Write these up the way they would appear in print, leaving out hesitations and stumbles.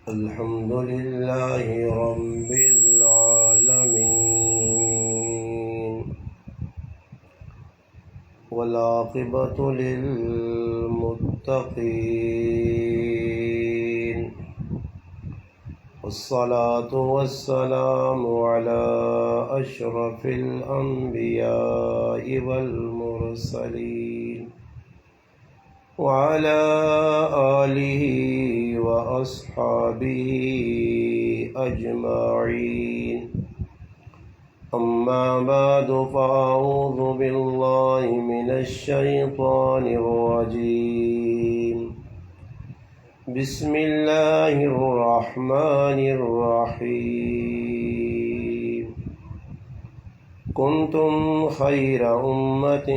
الحمد لله رب العالمين والعاقبة للمتقين والصلاة والسلام على أشرف الأنبياء والمرسلين وعلى آله وأصحابه أجمعين أما بعد فأعوذ بالله من الشيطان الرجيم بسم الله الرحمن الرحيم كنتم خير أمة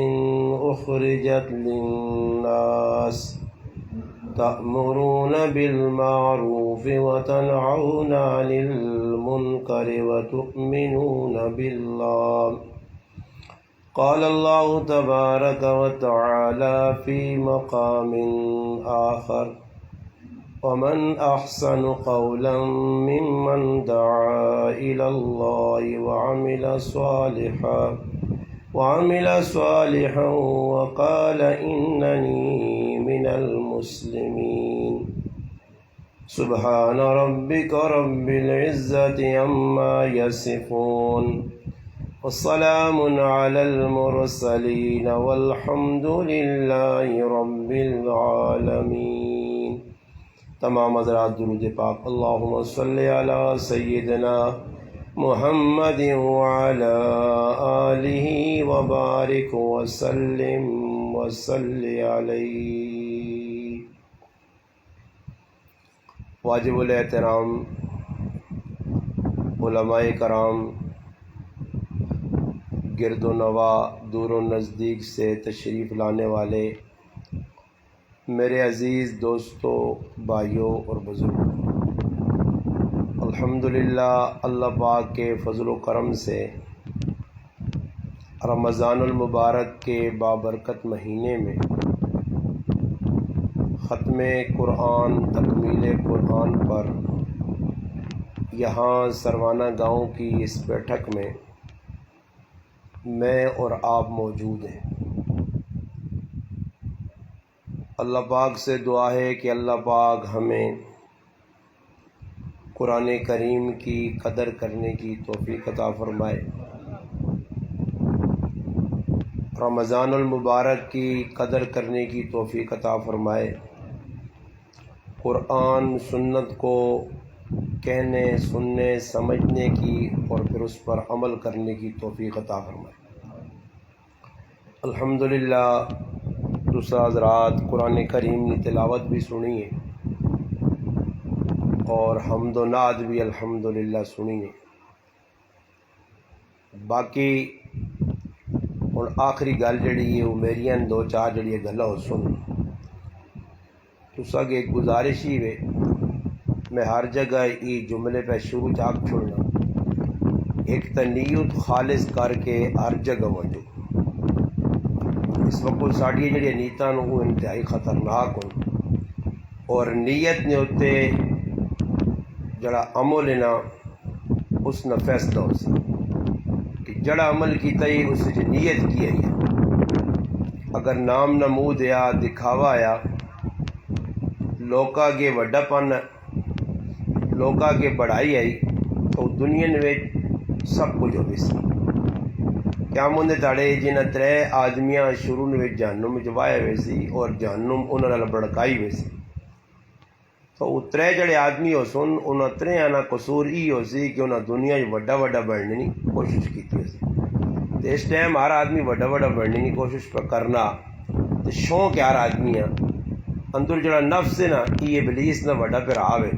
أخرجت للناس تأمرون بالمعروف وتنهون عن المنكر وتؤمنون بالله قال الله تبارك وتعالى في مقام آخر ومن أحسن قولا ممن دعا إلى الله وعمل صالحا وقال إنني من المسلمين سبحان ربك رب العزة عما يصفون والسلام على المرسلين والحمد لله رب العالمين. تمام حضرات درود پاک اللہم صلی علی سیدنا محمد وعلی آلہ وبارک وسلم وصلی علیہ. واجب الاحترام علماء کرام، گرد و نواح دور و نزدیک سے تشریف لانے والے میرے عزیز دوستوں، بھائیوں اور بزرگوں، الحمدللہ اللہ پاک کے فضل و کرم سے رمضان المبارک کے بابرکت مہینے میں ختم قرآن، تکمیل قرآن پر یہاں سروانہ گاؤں کی اس بیٹھک میں میں اور آپ موجود ہیں. اللہ پاک سے دعا ہے کہ اللہ پاک ہمیں قرآن کریم کی قدر کرنے کی توفیق عطا فرمائے، رمضان المبارک کی قدر کرنے کی توفیق عطا فرمائے، قرآن سنت کو کہنے، سننے، سمجھنے کی اور پھر اس پر عمل کرنے کی توفیق عطا فرمائے. الحمدللہ دوسرا حضرات قرآن کریم کی تلاوت بھی سنی ہے اور حمد و نعت بھی الحمدللہ سنی ہے. باقی ہن آخری گل جڑی ہے وہ میریاں دو چار جڑی گلاں ہو سن تساں کی ایک گزارش ہی ہے. میں ہر جگہ یہ جملے پہ شروع چاک چھوڑنا، ایک تنیت خالص کر کے ہر جگہ موجود. اس وقت ساڑی جڑی نیتاں وہ انتہائی خطرناک ہوں اور نیت نے اتنے جڑا عمل ہے نا اس نے فیصلہ ہو سی کہ جڑا عمل کیتا ہی اس سے نیت کی ہے. اگر نام نمود یا دکھاوا آیا، لوکا کے وڈا پن، لوکا کے بڑائی آئی تو دنیا میں سب کچھ ہو سی. قیامت دے تاڑے جنہیں 3 آدمیاں شروع میں جہنم جوائے ہوئے سی اور جہنم انہوں نے بڑکائی ہوئے سی. تو وہ 3 جڑے آدمی ہو سن انہوں 3 کا قصور یہ ہو سی کہ انہوں دنیا وڈا بڑھنے کی کوشش کی سی. تو اس ٹائم ہر آدمی وڈا بڑھنے کی کوشش پہ کرنا تو شوق ہر آدمی اندر جڑا نفس ہے نا، یہ ابلیس نہ وڈا پھرا ہے،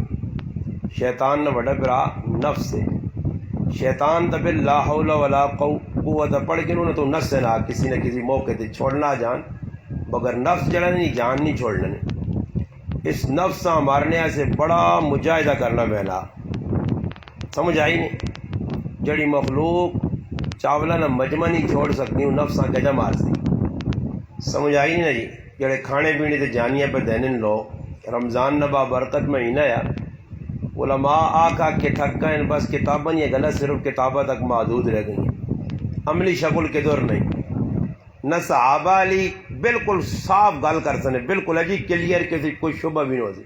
شیطان نہ وڈا پھرا نفس ہے. شیطان تو پھر لا حول ولا قوت پڑھ کے انہوں نے تو نفس نہ کسی نہ کسی موقع تے چھوڑنا جان، مگر نفس جڑا نہیں جان نہیں چھوڑنا. اس نفس سے مارنے سے بڑا مجاہدہ کرنا پہنا. سمجھ آئی نہیں؟ جڑی مخلوق چاولا نہ مجمع نہیں چھوڑ سکتی، ان نفساں گجا مار سی. سمجھ آئی نہیں نا جی؟ جڑے کھانے پینے تے جانیاں پہ دینن لو، رمضان نبا برکت مہینہ یا علماء آ کے تھک گئے بس کتابیں یہ غلط صرف کتابیں تک محدود رہ گئی ہیں، عملی شکل کے دور نہیں نہ صحابہ علی بالکل صاف گل کر سنے بالکل ہے جی کلیئر کسی کوئی شبہ بھی نہیں ہوتی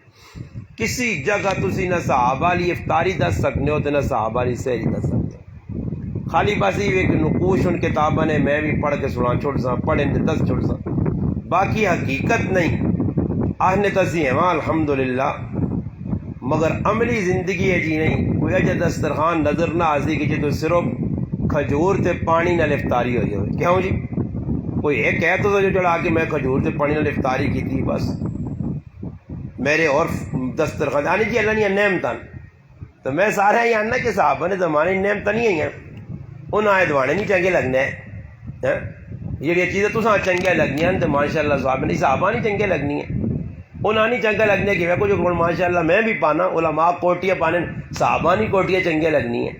کسی جگہ تسی نہ صحابہ علی افطاری دس سکنے ہوتے نہ صحابہ علی سحری دس سکتے خالی بس یہ ایک نقوش ان کتابیں نے میں بھی پڑھ کے سنا چھوڑ سا پڑھیں دس چھوڑ سا باقی حقیقت نہیں آہنے تسی ہیں الحمدللہ مگر عملی زندگی ہے جی نہیں کوئی اجہ دسترخوان نظر نہ آسی کہ جی تو صرف کھجور تے پانی نہ افطاری ہو جائے کیوں جی کوئی ایک کہہ تو جو چڑھا کہ میں کھجور تے پانی نہ افطاری کی تھی بس میرے اور دسترخوان آنی جی اللہ نے نعمتان تو میں سارے یہ آنا کہ صحابہ نے زمانے نعمتاں نہیں ہیں انہوں آئے دوانے نہیں چنگے لگنے ہیں یہ چیزیں تو ساتھ چنگے لگنی ہیں تو ماشاءاللہ صحابہ نہیں چنگے لگنی ہیں انہوں نہیں چنگا لگنے کہ میں کچھ ماشاءاللہ میں بھی پانا علماء کوٹیاں پانے صحابہ نہیں کوٹیاں چنگے لگنی ہیں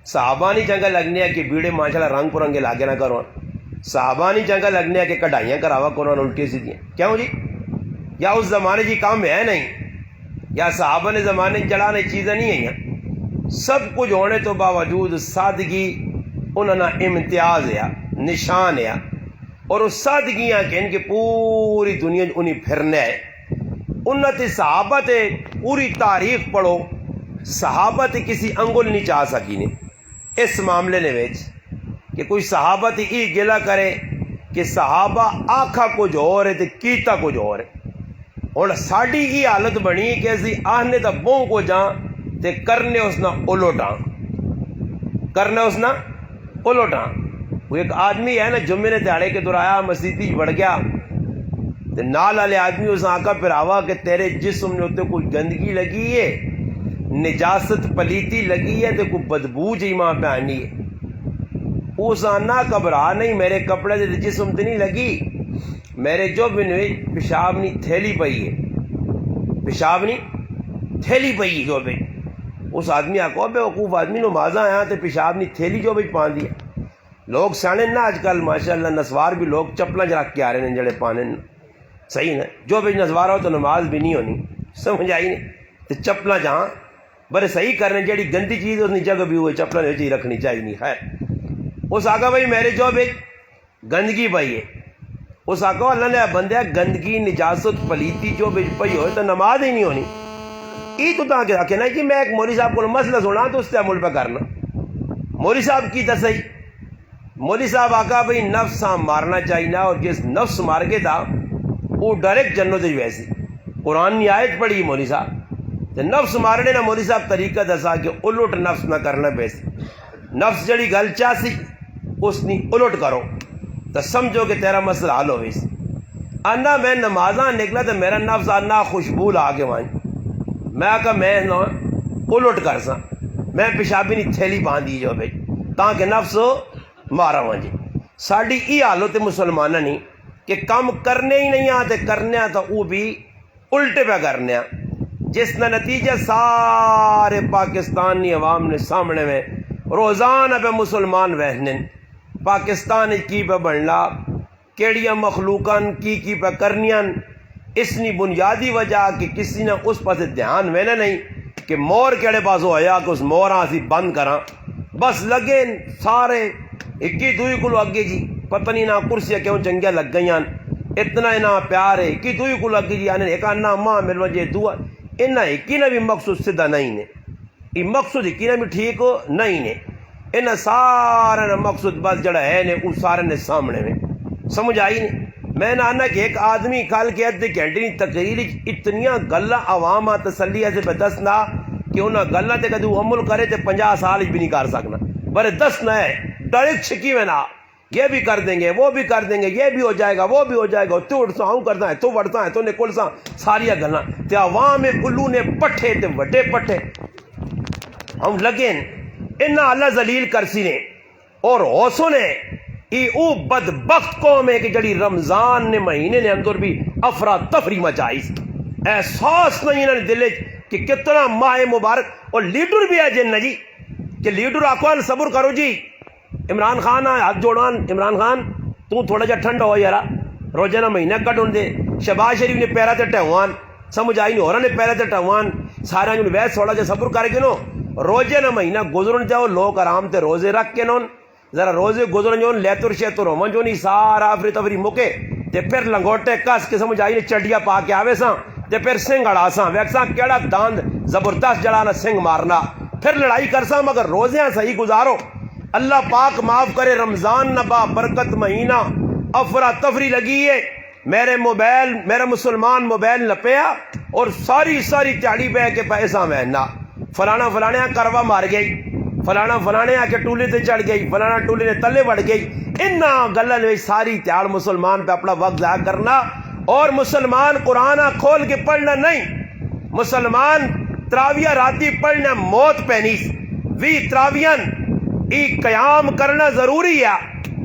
صحابہ نہیں چنگا لگنے ہے کہ بیڑے ماشاءاللہ رنگ پرنگے لاگے نہ کرو صحابہ نہیں چنگا لگنے ہے کہ کڑھائیاں کراوا کرو الٹی سیدھیاں کیوں جی یا اس زمانے جی کام ہے نہیں یا صحابہ نے زمانے چڑھانے چیزیں نہیں ہیں سب کچھ ہونے تو باوجود سادگی انہوں نے امتیاز ہے نشان ہے اور اس سادگیاں کہ ان کی پوری دنیا انہیں پھرنے ہے انت صحابہ تے پوری تاریخ پڑھو صحابہ تے کسی انگل نہیں چاہ سکی نے اس معاملے نے ویچ کہ کوئی صحابہ تے ای گلا کرے کہ صحابہ آکھا کچھ اور ہے تے کیتا کچھ اور ہے اور ساڑی ای حالت بنی کہ اسی آہنے تا بوں کو جان تے کرنے اس نا الوٹاں کرنے اس نا الوٹاں وہ ایک آدمی ہے نا جمعے نے دیہڑے کے دور آیا مسجدی بڑھ گیا تے نال والے آدمی اس آقا پھر آوا کہ تیرے جسم نے ہوتے کوئی گندگی لگی ہے نجاست پلیتی لگی ہے تے کوئی بدبو جی ماں پہ آنی ہے اس آنا گھبرا نہیں میرے کپڑے دے جسم تے نہیں لگی میرے جو بھی پیشاب نہیں تھیلی پئی ہے پیشاب نہیں تھیلی پئی جو بھی اس آدمی آکو بے وقوف آدمی نمازاں آیا تے پیشاب نہیں تھیلی جو بھی پان دیا لوگ سیانے نا آج کل ماشاءاللہ نسوار بھی لوگ چپلاں رکھ کے آ رہے ہیں جڑے پانے صحیح نا جو بھی نسوارا ہو تو نماز بھی نہیں ہونی سمجھ آئی نہیں تو چپلاں جہاں بڑے صحیح کر رہے ہیں جڑی گندی چیز اس جگہ بھی ہوئے چپلاں ہی رکھنی چاہیے نہیں ہے اس آقا بھائی میرے جو بھی گندگی پئی ہے اس آقا اللہ نے بندہ گندگی نجاست پلیتی جو بھی پئی ہوئے تو نماز ہی نہیں ہونی ای تو تاں کہ نا کہ میں ایک مولوی صاحب کو مسئلہ سنا تو اس سے عمل پہ کرنا مولوی صاحب کی تصحیح مولوی صاحب آقا بھائی نفس مارنا چاہیے اور جس نفس مار کے تھا وہ ڈائریکٹ جنت ویسی قرآن کی آیت پڑھی مولوی صاحب تو نفس مارنے نہ مولوی صاحب طریقہ دسا کہ الٹ نفس نہ کرنا بیسی نفس جڑی گل چاسی اس نے الٹ کرو تو سمجھو کہ تیرا مسئلہ حل ہوئی سی انا میں نمازاں نکلا تو میرا نفس آنا خوشبو لا کے وائیں میں آکا میں الٹ کر سا میں پیشابی نہیں تھیلی باندھی جو بھائی تاکہ نفس مارا ہوا جی ساڑی ای حالت مسلمانہ نہیں کہ کم کرنے ہی نہیں آتے کرنے تو وہ بھی الٹے پہ کرنے جس نے نتیجہ سارے پاکستانی عوام نے سامنے میں روزانہ پہ مسلمان وہنے پاکستان کی پہ بڑھنا کیڑیاں مخلوقاں کی پہ کرنیاں اس نے بنیادی وجہ کہ کسی نے اس پاس دھیان وینے نہیں کہ مور کیڑے پاس ہویا کہ اس موراں سی بند کراں بس لگے سارے اکی دوئی کو اگے جی پتہ نہیں نہ کرسیاں کیوں چنگیاں لگ گئیاں اتنا نہ پیار ہے اکی دوئی کو اگے جی آنے ایک آنا ماں میرے وجہ دعا انہاں اکی نہ بھی مقصود سدھا نہیں نے یہ مقصود اکی نہ بھی ٹھیک نہیں نے انہاں سارے مقصود بس جڑا ہے نے اس سارے نے سامنے میں سمجھ آئی نہیں میں نہ آنا کہ ایک آدمی کال کے ادھے گھنٹے تقریر اتنیاں گلاں عوام تسلی سے پہ دسنا کہ انہاں گلاں تے کدی عمل کرے تے 50 سال بھی نہیں کر سکنا برے دسنا ہے ڈائریکٹ چھکی میں نہ یہ بھی کر دیں گے وہ بھی کر دیں گے یہ بھی ہو جائے گا وہ بھی ہو جائے گا تو اٹھتا ہوں کرتا ہے تو وڑتا ہے تو نکل سا ساریا گلاں تے عوام کلو نے پٹھے تے وڈے پٹھے ہم لگیں انہاں اللہ ذلیل کرسی نے اور حوصو نے او بدبخت قوم ہے کہ جڑی رمضان نے مہینے نے اندر بھی افراتفری مچائی احساس نہیں انہوں نے دل کہ کتنا ماہ مبارک اور لیڈر بھی ہے جن جی کہ لیڈر آکوان صبر کرو جی عمران خان ہاتھ جوڑان عمران خان تو تھوڑا جا ٹھنڈا ہو یارا روزانہ مہینہ کٹ ہوں دے شہباز شریف نے پیرا تے ٹہوان سمجھ آئی نہیں ہو رہا نے پیرا تے ٹہوان سارا جو ویس تھوڑا جا صبر کر کے نو روزے نہ مہینہ گزرن جاؤ لوگ آرام تے روزے رکھ کے نون ذرا روزے گزرن جو لیتر شیتر ہومن جو نہیں سارا آفری تفری مکے تے پھر لنگوٹے کس کے سمجھ آئی نے چڑیا پا کے آوے ساں تے پھر سنگ اڑا ساں ویکساں کیڑا داند زبردست جڑانا سنگ مارنا پھر لڑائی کر ساں مگر روزیاں صحیح گزارو اللہ پاک معاف کرے رمضان نبا برکت مہینہ افرا تفری لگی ہے میرا مسلمان موبائل لپیا اور ساری تیاڑی بہ کے پیسہ مہنا فلانا فلانے کروا مار گئی فلانا فلانے آ کے ٹولے تے چڑھ گئی فلانا ٹولے نے تلے بڑھ گئی انہاں گلن میں ساری تیاڑ مسلمان پہ اپنا وقت ضائع کرنا اور مسلمان قرآن کھول کے پڑھنا نہیں مسلمان تراویہ راتی پڑھنا موت پینیس وی تراویان ای قیام کرنا ضروری ہے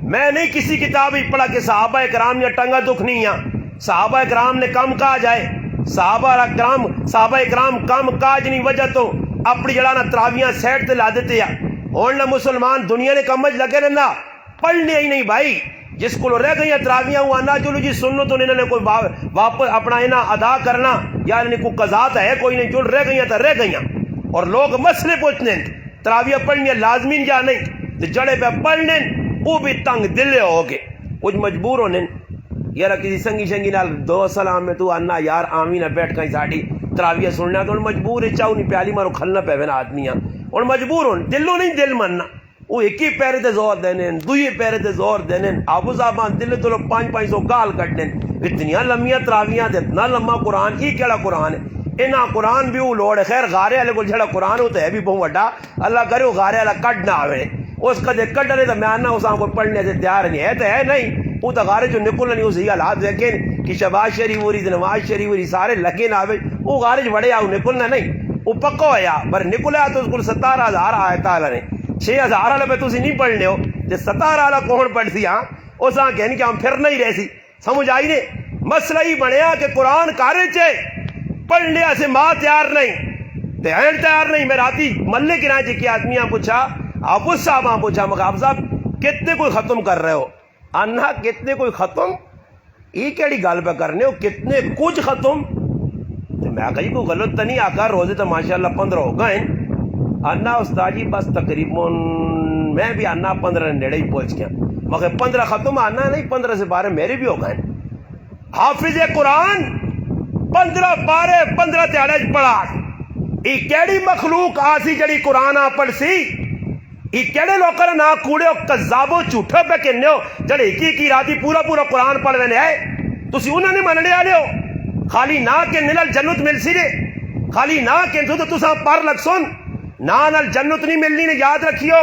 میں نہیں کسی کتاب ہی پڑھا کہ صحابہ کرام نے ٹنگا دکھ نہیں ہے صحابہ کرام نے کم کہا جائے صحابہ کرام کم کاج نہیں وجہ تو اپنی جڑانا تراویاں سیٹ تے لا دیتے ہیں اور نہ مسلمان دنیا نے کمج لگے رہنا پڑھنے ہی نہیں بھائی جس کو رہ گئی تراویاں ہوا نہ چلو جی سنو تو انہوں نے کوئی واپس اپنا انہیں ادا کرنا یا انہیں کوئی قضات ہے کوئی نہیں جو رہ گئی تو رہ گئی اور لوگ مسئلے پوچھنے تراویہ پڑھنی لازمی یا نہیں تو جڑے پہ پڑھنے وہ بھی تنگ دلے ہو گئے کچھ مجبور ہونے یار کسی سنگی نال دو سلام میں تو آنا یار آمی نہ بیٹھ کہیں ساڑی تراویہ سننا تو مجبور ہے چاہو نہیں پیالی مارو کھلنا پہ بنا آدمی اور مجبور ہوں دلوں نہیں دل مننا وہ ایک ہی پیرے تے زور دینے دوئی پیرے تے زور دینے آبو صاحبان دل تو لوگ 500 گال کٹنے اتنی لمیاں تراویاں تے اتنا لمبا قرآن کی کیڑا قرآن ہے اینا قرآن بھی وہ لوڑ ہے خیر غارے والے کو جڑا قرآن ہوتا ہے بھی بہت وڈا اللہ کرے وہ غارے والا کٹ نہ آوے اس کا دے کٹ ڈالے تو میں آنا اس کو پڑھنے سے تیار نہیں ہے تو ہے نہیں وہ تو غارے جو نکلنا نہیں اسی حالات دیکھیں کہ شباز شریف وری نواز شریف وری سارے لگے نہ آوے وہ غارے جو بڑے آؤ نکلنا نہیں وہ پکا ہویا پر نکلیا تو اس کو 17,000 آیت اللہ نے 6,000 والا پہ تسی نہیں پڑھنے ہو تے 17 والا کون پڑھ سی ہاں اس آن کہنے کہ ہم پھر نہیں رہ سی سمجھ آئی نے مسئلہ ہی بنیا کہ قرآن کارے چے پڑھنے سے ماں تیار نہیں تے این تیار نہیں میں راتی ملے کی رائے کی آدمیاں پوچھا ابو صاحب پوچھا مقاب صاحب کتنے کوئی ختم کر رہے ہو انا کتنے کوئی ختم یہ کیڑی گل پہ کرنے ہو کتنے کچھ ختم تو میں کہی کوئی غلط تو نہیں آکا روزے تو ماشاءاللہ 15 ہو گئے انا استاد جی بس تقریباً میں بھی انا 15 نیڑے ہی پہنچ گیا مگر 15 ختم آنا نہیں 15 سے 12 میرے بھی ہو گئے حافظ قرآن 15 12 15 تیاڑے پڑھا یہ کیڑی مخلوق آسی جڑی قرآن آ پڑھ سی یہ کیڑے لوکر نہ کوڑے ہو کذابو جھوٹے پہ کہنے ہو جڑے کی راتی پورا قرآن پڑھ رہے ہیں تسی انہوں نے مننے والے ہو خالی نہ کہ نل جنت مل سی دے خالی نہ کہ تو تساں پر لگ سن نہ نل جنت نہیں ملنی نے یاد رکھیو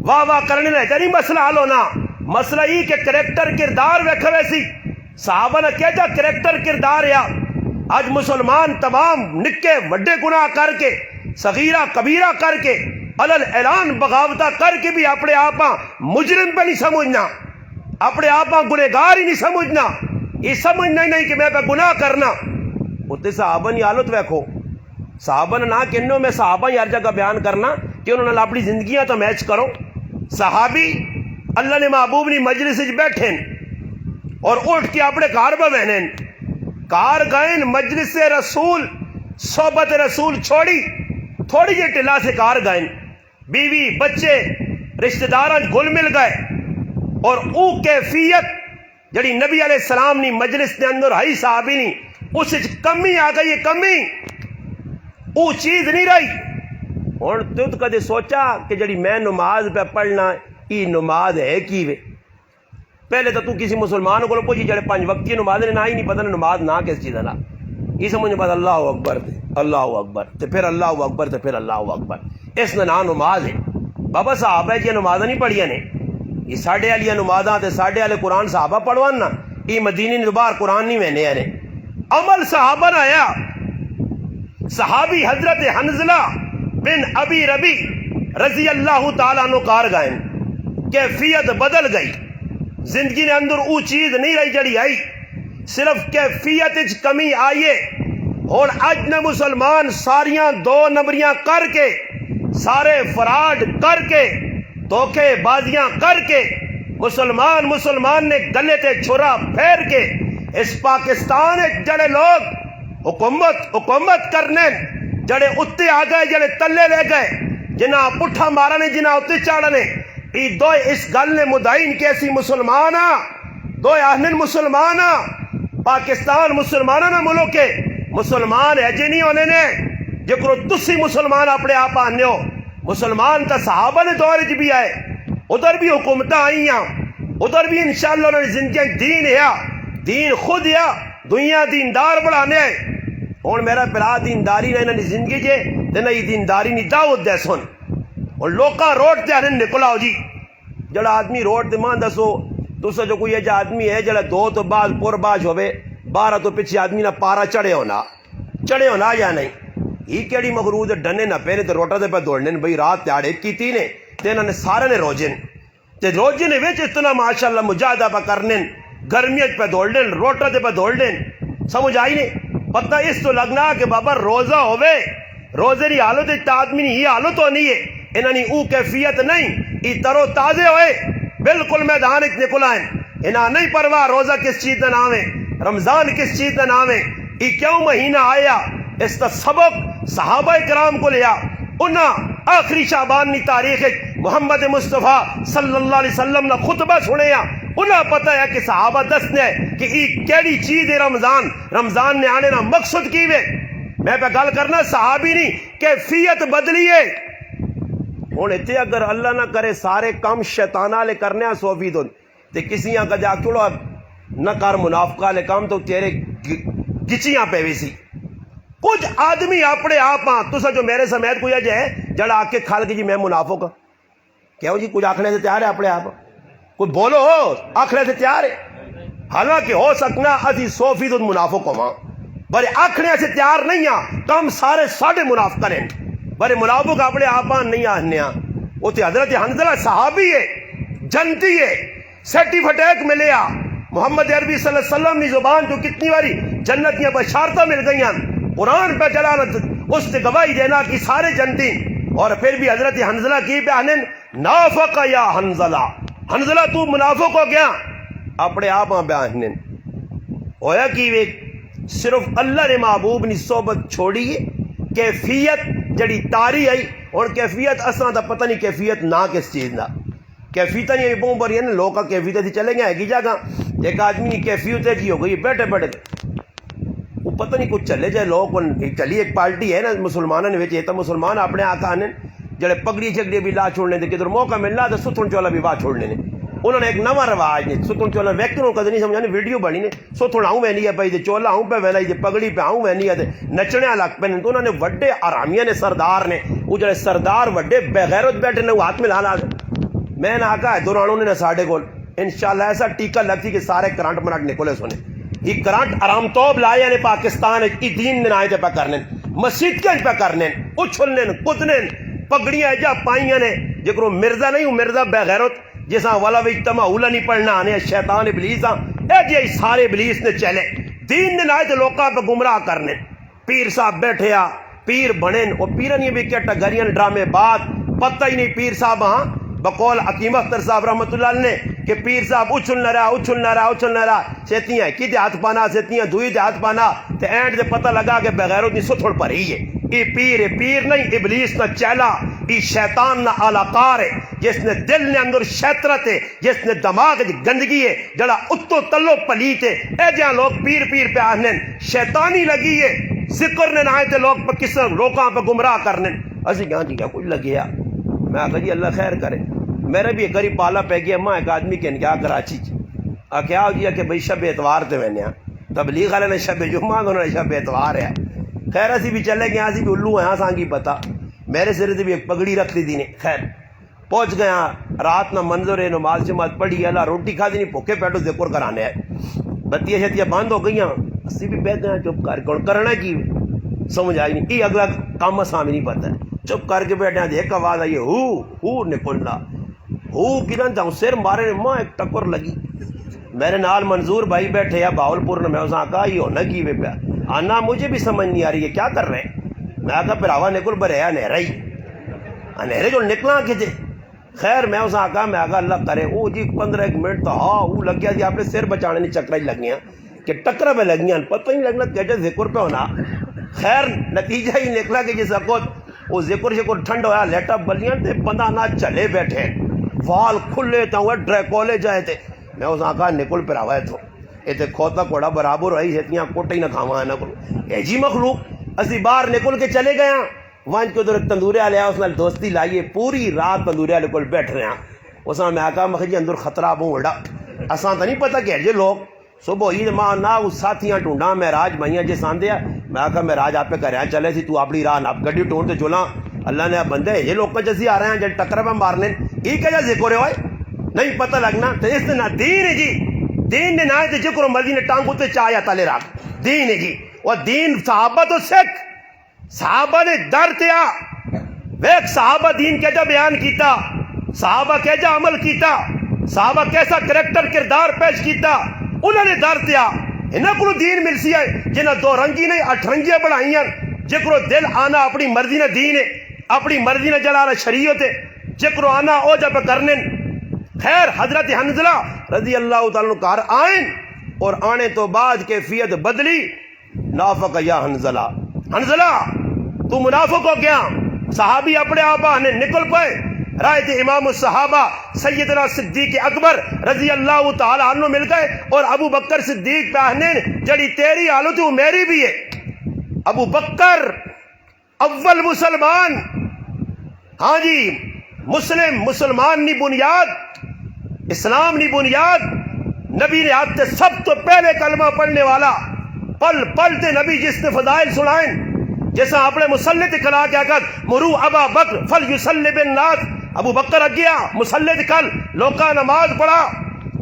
واہ کرنے لے جنی مسئلہ حل ہونا مسئلہ یہ کہ کریکٹر کردار ویکھو ایسی صحابہ نے کہا جا کریکٹر کردار یا آج مسلمان تمام نکے وڈے گناہ کر کے صغیرہ کبیرہ کر کے علل اعلان بغاوتہ کر کے بھی اپنے آپاں مجرم پہ نہیں سمجھنا اپنے آپاں گنہگار ہی نہیں سمجھنا یہ سمجھنا ہی نہیں کہ میں پہ گناہ کرنا اتنے صحابہ کی حالت ویکھو صحابہ نے نہ کہنو میں صحابہ ہی ہر جگہ بیان کرنا کہ انہوں نے اپنی زندگیاں تو میچ کرو صحابی اللہ نے محبوب نے مجلس بیٹھے اور اٹھ کے اپنے کار پہ بہنے کار گئے مجلس رسول صحبت رسول چھوڑی تھوڑی جی ٹلا سے کار گئے بیوی بچے رشتہ دار گھل مل گئے اور او کیفیت جڑی نبی علیہ السلام نی مجلس کے اندر ہائی صحابی نی اس کمی آ گئی کمی او چیز نہیں رہی اور تو کدے سوچا کہ جڑی میں نماز پہ پڑھنا یہ نماز ہے کی وے پہلے تو کسی مسلمان کو پوچھی جڑے 5 وقت کی نماز نے نہ ہی نہیں پتہ نماز نہ کس چیز ہے یہ سمجھ پتا اللہ اکبر تے پھر اللہ اکبر تے پھر اللہ اکبر اس نے نام نماز ہے بابا صحابہ جی نماز نہیں پڑھیا نے یہ ساڑھے والی نمازاں تے ساڑھے والے قرآن صحابہ پڑھوان نا یہ مدینی دوبار قرآن نہیں میں نے عمل صحابہ نہ آیا صحابی حضرت حنزلہ بن ابی ربی رضی اللہ تعالیٰ عنہ کار گئے کیفیت بدل گئی زندگی نے اندر او چیز نہیں رہی جڑی آئی صرف کیفیت کمی آئیے اور اج نے مسلمان ساریاں 2 نمبریاں کر کے سارے فراڈ کر کے دھوکے بازیاں کر کے مسلمان نے گلے تے چھرا پھیر کے اس پاکستان جڑے لوگ حکومت کرنے جڑے اتنے آ گئے جڑے تلے لے گئے جنہ پٹھا مارا نے جنہ اتنے چاڑا نے ای دو اس گل نے مدعین کے اسی مسلمان دو آہنن مسلمان پاکستان مسلمانہ نہ ملک کے مسلمان ہے جی نہیں ہونے نے جکرو تسی مسلمان اپنے آپ آنے ہو مسلمان تا صحابہ نے دور جی بھی آئے ادھر بھی حکومتیں آئی ہیں ادھر بھی انشاءاللہ انہوں نے زندگی دین ہے دین خود ہے دنیا دیندار بڑھانے ہے اور میرا پلا دینداری نے انہوں زندگی جے دینا یہ دینداری نہیں دعوت دے سن اور لوکا روڈ تے آنے نکلا ہو جی جڑا آدمی روڈ تے مان دسو دوسرا جو کوئی ایجا آدمی ہے جڑا دو تو بعد پور باج ہوئے 12 تو پچھے آدمی نہ پارا چڑھے ہونا یا نہیں ہی کیڑی مغرود ڈنے نہ پہنے تے روٹا دے پہ دوڑنے بھئی رات تیاڑے کی تینے تے انہوں نے سارے نے روجن تے روجن ویچ اتنا ماشاءاللہ مجاہدہ پہ کرنے گرمیت پہ دوڑنے روٹا دے پہ دوڑنے سمجھ آئی نہیں پتہ اس تو لگنا کہ بابا روزہ ہوئے روزے نہیں حالت ہے آدمی نہیں ہی حالت ہونی ہے انہوں نے او کیفیت نہیں ای ترو تازے ہوئے بالکل میدان ایک نکل آئیں انہاں نہیں پرواہ روزہ کس چیز کا نام ہے رمضان کس چیز کا نام ہے ای کیوں مہینہ آیا اس کا سبق صحابہ کرام کو لیا انہاں آخری شعبان نی تاریخ محمد مصطفیٰ صلی اللہ علیہ وسلم نے خطبہ سنیا انہاں پتہ ہے کہ صحابہ دسنے کہ ای کیڑی چیز ہے رمضان نے آنے نا مقصد کی وے میں پہ گل کرنا صحابی نہیں کیفیت بدلیے ہوں اتنے اگر اللہ نہ کرے سارے کام شیطان والے کرنے سوفی تو کسی کا جا چڑو نہ کر منافقہ والے کام تو تیرے گچیاں پہ بھی سی کچھ آدمی اپنے آپ تو جو میرے سمیت کوئی اجے جڑا آ کے کھال کے جی میں منافق کہو جی کچھ آخنے سے تیار ہے اپنے آپ کوئی بولو آخنے سے تیار ہے حالانکہ ہو سکنا اسی 100% منافق ہوا بڑے آخنے سے تیار نہیں ہاں کم سارے ساڑھے منافق کریں بڑے منافق اپنے آپ نہیں آنے وہ تو حضرت حنظلہ صحابی ہے جنتی ہے سرٹیفکیٹ ملے محمد عربی صلی اللہ علیہ وسلم کی زبان جو کتنی باری جنتیاں بشارتیں مل گئی ہیں قرآن پہ جلالت اس سے گواہی دینا کہ سارے جنتی اور پھر بھی حضرت حنظلہ کی بیانن نافق یا حنظلہ تو منافق ہو گیا اپنے آپ بیانن ہویا کہ وہ صرف اللہ نے محبوب نے صحبت چھوڑی ہے کیفیت جڑی تاری آئی اور کیفیت اساں دا پتہ نہیں کیفیت نہ کس چیز نہ کیفیت نہیں بہت بڑی ہے نا لوگ کا کیفیت ہی چلیں گے ہے کی جگہ ایک آدمی کی کیفیت جی ہو گئی بیٹھے وہ پتہ نہیں کچھ چلے جائے لوگ چلی ایک پارٹی ہے نا مسلمانوں نے یہ تو مسلمان اپنے آقا آنے جڑے پگڑی چگڑی بھی لا چھوڑنے دے کدھر موقع ملنا تو ستھن چولا بھی واہ چھوڑنے نے انہوں نے ایک نواں رواج نے ستھن چولا ویکتوں کدھر نہیں سمجھا ویڈیو بنی نے ستھن آؤں وینی ہے بھائی چولا آؤں پہ ویلا پگڑی پہ آؤں وینی ہے نچنے لگ پہ تو انہوں نے وڈے آرامیہ نے سردار نے وہ جڑے سردار وڈے بغیرت بیٹھے نے وہ ہاتھ میں لانا میں نے آقا ہے دورانوں نے ساڑھے کو انشاءاللہ ایسا ٹیکہ لگتی کہ سارے کرانٹ منٹ نکلے سنے یہ کرانٹ آرام توب لائے نے پاکستان یہ دین نے آئے پہ کرنے مسجد کے پہ کرنے اچھلنے کدنے پگڑیاں جا پائیاں نے جکرو مرزا نہیں ہوں مرزا بغیرت جیسا والا اجتماع اولا نہیں پڑھنا آنے شیطان ابلیس اے جی سارے ابلیس نے چلے دین نے آئے تو لوکاں پہ گمراہ کرنے پیر صاحب بیٹھے پیر بنے اور پیرن یہ بھی کیا ٹگریاں ڈرامے بات پتہ ہی نہیں پیر صاحب بقول حکیم اختر صاحب رحمۃ اللہ علیہ نے کہ پیر صاحب اچھلنا رہا سیتیاں کی ہاتھ پانا سیتیاں دوئی ہاتھ پانا تے اینڈ دے پتہ لگا کہ بغیرت نہیں ستھڑ پر ہی ہے یہ پیر نہیں ابلیس نہ چیلا یہ شیطان نہ آلاکار ہے جس نے دل نے اندر شیطرت ہے جس نے دماغ گندگی ہے جڑا اتو تلو پلیت ہے اے جہاں لوگ پیر پہ آہنے شیطانی لگی ہے ذکر نے نہ آئے تھے لوگ پہ کس لوگاں پہ گمراہ کرنے اسی کہاں جی کیا کچھ لگیا میں آخر جی اللہ خیر کرے میرے بھی ایک قریب پالا پہ گیا ماں ایک آدمی کے نکاح کراچی کیا ہو گیا کہ بھئی شب اتوار تے میں نے تبلیغ والے نے شب جمعہ انہوں نے شب اتوار ہے خیر اسی بھی چلے گئے اسی بھی الو ہیں سانگی پتا میرے سرے سے بھی ایک پگڑی رکھ لی دینے خیر پہنچ گیا رات نہ منظر نماز جماعت پڑھی اللہ روٹی کھا دی پوکھے پیٹو ذکر کرانے آئے بتیاں شتیاں بند ہو گئی اسی بھی بیٹھ گئے چپ کر کے کرنا کی سمجھ آئی نہیں یہ اگلا کام سامنے نہیں پتا ہے چپ کر کے بیٹھے ایک آواز آئی ہو نکلنا کرن جاؤں سر مارے نے ماں ایک ٹکر لگی میرے نال منظور بھائی بیٹھے ہیں باولپور میں اس کہا یہ ہونا کی وے پیا آنا مجھے بھی سمجھ نہیں آ رہی ہے کیا کر رہے ہیں میں کہا پھر آوا نکل پر ہے نہرا ہی نہرے جو نکلا کھے خیر میں اس کہا میں آگا اللہ کرے او جی 15 منٹ تو وہ لگ گیا جی آپ نے سر بچانے نہیں چکرا ہی لگ گیا کہ ٹکرا پہ لگ گیا پتہ نہیں لگنا کیسے ذکر پہ ہونا خیر نتیجہ ہی نکلا کہ جس وقت وہ ذکر شکر ٹھنڈ ہویا لیٹا بلیاں تے بندہ نہ چلے بیٹھے وال کھلے تو وہ ڈریکولے جائے تھے میں اس آقا نکل پر آوائے تو یہ تے کھوتا کوڑا برابر ہوئی ہتیاں کوٹے ہی نہ کھاواں نہ کرو اے جی مخلوق اسی باہر نکل کے چلے گئے ہیں وانج کے ادھر تندورے والے اس نال دوستی لائیے پوری رات تندورے والے کول بیٹھ رہے ہیں اس میں آقا مخ جی اندر خطرہ بہوں وڈا اساں تو نہیں پتہ کہ جی لوگ صبح ہی ماں نہ اس ساتھیاں ٹونڈا معراج مائیاں جس آندے میں آقا معراج آپ پہ کریا چلے سی تو اپنی راہ نپ گڈی ٹونڈ تے چولاں اللہ نے بندے یہ لوگ کا جیسی آ رہے ہیں جب ٹکر پہ مارنے یہ کیا ذکر ہے نہیں پتہ لگنا تو اس نے نہ دین ہے جی دین نے نہ ذکر مرضی نے ٹانگوں تے چایا تلے راک دین ہے جی وہ دین صحابہ تو سکھ صحابہ نے در تیا ویک صحابہ دین کیجا بیان کیتا صحابہ کیجا عمل کیتا صحابہ کیسا کریکٹر کردار پیش کیتا انہوں نے در تیا انہاں کو دین مل سی ہے جنہاں دو رنگی نہیں اٹھ رنگیاں بڑھائیاں جکرو دل آنا اپنی مرضی نے دین ہے اپنی مرضی نے جلانا شریعت ہے جکرو آنا او جب کرنے خیر حضرت حنظلہ رضی اللہ تعالیٰ کار آئیں اور آنے تو بعد کیفیت بدلی نافق یا حنظلہ حنظلہ تو منافق ہو گیا صحابی اپنے آبا نے نکل پائے رائے تھے امام الصحابہ سیدنا صدیق اکبر رضی اللہ تعالیٰ عنہ مل گئے اور ابو بکر صدیق پہنے جڑی تیری حالت وہ میری بھی ہے ابو بکر اول مسلمان ہاں جی مسلمان نی بنیاد اسلام نی بنیاد نبی نے آپ سے سب تو پہلے کلمہ پڑھنے والا پل پل تے نبی جس نے فضائل سنائیں جیسا اپنے مسلط کلا کیا کر مرو ابا بکر فل یصلی بالناس ابو بکر اگیا مسلط کل لوکا نماز پڑھا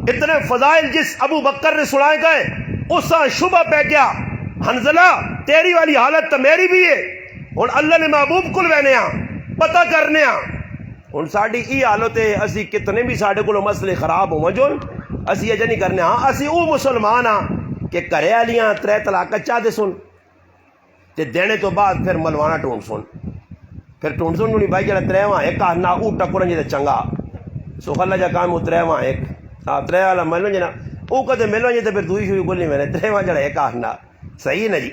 اتنے فضائل جس ابو بکر نے سنائے گئے اس سے شبہ پہ گیا حنظلہ تیری والی حالت تو میری بھی ہے اور اللہ نے محبوب کل وینے پتہ کرنے ہوں ساڑی ای حالت ہے اسی کتنے بھی ساڑے کو مسئلے خراب ہوں جو اسی یہ نہیں کرنے ہاں اسی او مسلمان ہاں کہ کرے والیاں ترے طلاق چاہ دے سن تے دینے تو بعد پھر ملوانا ٹونڈ سن پھر ٹونڈ سن نہیں بھائی جڑا ترے وہاں ایک آنا او ٹکرن جے چنگا سو اللہ جا کام ترے وہاں ایک ہاں ترے والا ملو جنا او کدے ملو جے تے پھر دوئی شوئی گلی میں نے ترے وہاں جڑا ایک آنا صحیح نا جی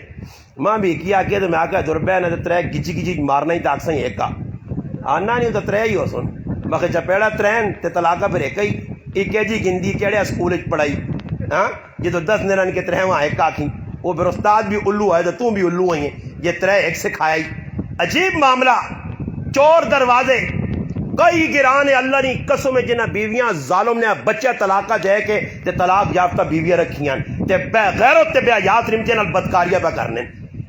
ماں بھی کیا کہ تو میں آکا دربے نے ترے گچی گچی مارنا ہی تاک سہی ایک آنا نہیں تو ترے ہی ہو سن باقی چپیڑا ترین تے طلاقہ پھر ایک ہی ایک جی گندی کیڑے اسکول پڑھائی ہاں جی تو 10 نرن کے ترے وہاں ایک آکھی وہ پھر استاد بھی الو ہے تو بھی الو ہیں یہ ترے ایک سکھایا ہی عجیب معاملہ چور دروازے کئی گرانے اللہ نے قسم جنہ بیویاں ظالم نے بچہ طلاقہ دے کے تے طلاق یافتہ بیویاں رکھیاں تے بے غیرت تے بے حیات رمتے نال بدکاریاں پہ کرنے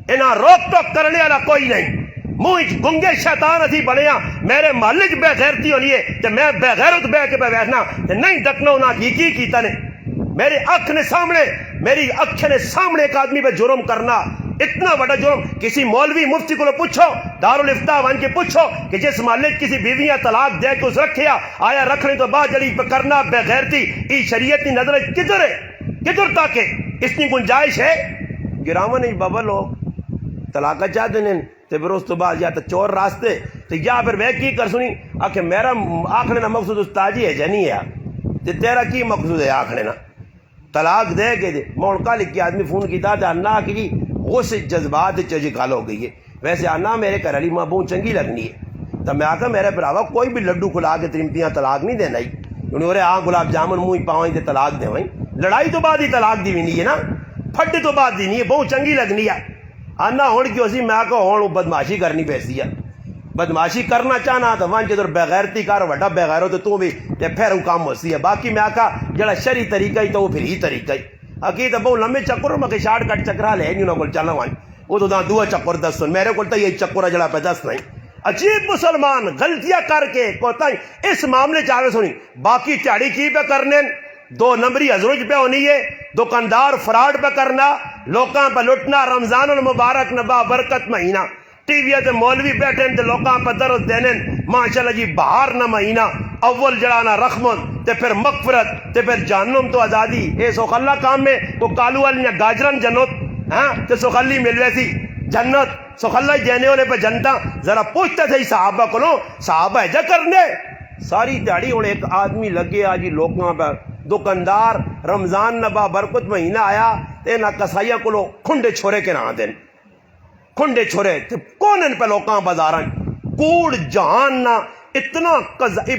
انہاں روک ٹوک کرنے والا کوئی نہیں منہ گنگے شیطان اسی بنیا میرے محلے بے غیرتی ہونی ہے تے میں بے غیرت بے کے پہ بیٹھنا تے نہیں ڈکنا انہاں کی کیتا نے میری اکھ نے سامنے میری اکھ نے سامنے ایک آدمی پہ جرم کرنا اتنا بڑا جرم کسی مولوی مفتی کو پوچھو دارالفتاء وان کے پوچھو کہ جس محلے کسی بیویاں طلاق دے کے اس رکھیا آیا رکھنے تو بعد جڑی پہ کرنا بے غیرتی ای شریعت کی نظر کدھر ہے کدھر تک ہے اس کی گنجائش ہے گراما نہیں بابا لوگ طلاق چاہ دینے تے پھر اس تو بعد یا تو چور راستے تو یا پھر میں کی کر سنی آکھے میرا آکھنے نا مقصود استاجی ہے جنی ہے تے تیرا کی مقصود ہے آکھنے نا طلاق دے کے دے مولکا لکھ کے آدمی فون کیتا تھا انا کی جی غص جذبات چجی کال ہو گئی ہے ویسے انا میرے گھر والی ماں بہت چنگی لگنی ہے تو میں آکھا میرے براوا کوئی بھی لڈو کھلا کے ترمتیاں طلاق نہیں دینا ہی انہوں نے آن گلاب جامن منہ پاؤں تے طلاق دے وہیں لڑائی تو بعد ہی طلاق دی نہیں ہے نا پھٹ تو بعد دی نہیں ہے بہت چنگی لگنی ہے آنا ہون کیوں سی میں آکھا ہون بدماشی کرنی پیسی ہے بدماشی کرنا چاہنا تو وہاں جدر بغیرتی کار وڈا بغیرو تو بھی تے پھر وہ کام ہوسی ہے باقی میں آکھا جڑا شرعی طریقہ ہی تو وہ پھر ہی طریقہ ہی اکی تو بہت لمبے چکر میں کہ شارٹ کٹ چکرا لے نہیں انہوں کو چلنا وہاں وہ تو دوا چکر دس سن میرے کو تو یہی چکر ہے جڑا پہ دس نہیں عجیب مسلمان غلطیاں کر کے کوتا اس معاملے چاہے سنی باقی چاڑی کی پہ کرنے 2 نمبری ازرج پہ ہونی ہے دکاندار فراڈ پہ کرنا لوکاں پہ لٹنا رمضان المبارک نبا برکت مہینہ ٹی وی تے مولوی بیٹھے تے لوکاں پہ درس دینے ماشاءاللہ جی بہار نہ مہینہ اول جڑانا رحمت تے پھر مغفرت تے پھر جہنم تو آزادی اے سوخلہ کام میں کو کالو والی گاجرن جنت ہاں تے سوخلی ملوے سی جنت سوخلہ دینے والے پہ جنتا ذرا پوچھتے تھے صحابہ کو لو صحابہ جا کرنے ساری دیہڑی اور ایک آدمی لگے آجی لوکاں پہ دکاندار رمضان نبا برکت مہینہ آیا تے نہ کسائیہ کو لو کھنڈے چھوڑے کے نہ دین کھنڈے چھوڑے تے کونن پہ لوکاں بازاراں کوڑ جہان نہ اتنا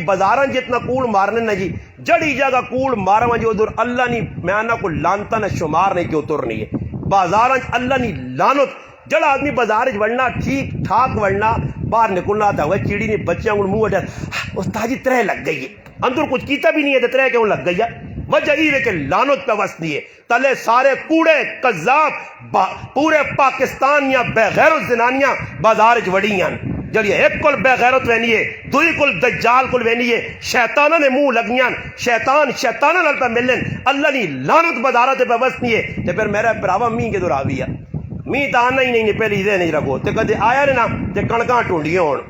بازاراں جتنا کوڑ مارنے نہ جی جڑی جگہ کوڑ مارا جو ادھر اللہ نہیں میانا کو لانتا نہ شمار نہیں کیوں تر نہیں ہے بازاراں اللہ نہیں لانت جڑا آدمی بازار وڑنا ٹھیک ٹھاک وڑنا باہر نکلنا تھا وہ چیڑی نے بچیاں کو منہ اٹھا استاد جی ترہ لگ گئی ہے اندر کچھ کیتا بھی نہیں ہے ترہ کیوں لگ گئی ہے وجہ یہ ہے کہ لانت پہ وسنی ہے تلے سارے کوڑے قذاب پورے پاکستان یا بے غیرت زنانیاں بازار وڑیاں جڑی ایک کل بے غیرت وینی ہے دوئی کل دجال کل وینی ہے شیطانہ نے منہ لگیاں شیطانہ نال پہ ملن اللہ نے لانت بازارت پہ وسنی ہے تے پھر میرا پراوا می کے دور آوی ہے می تا آنا ہی نہیں پہلی دے نہیں رکھو تے کدے آیا نے نا تے کڑکاں ٹونڈیاں ہون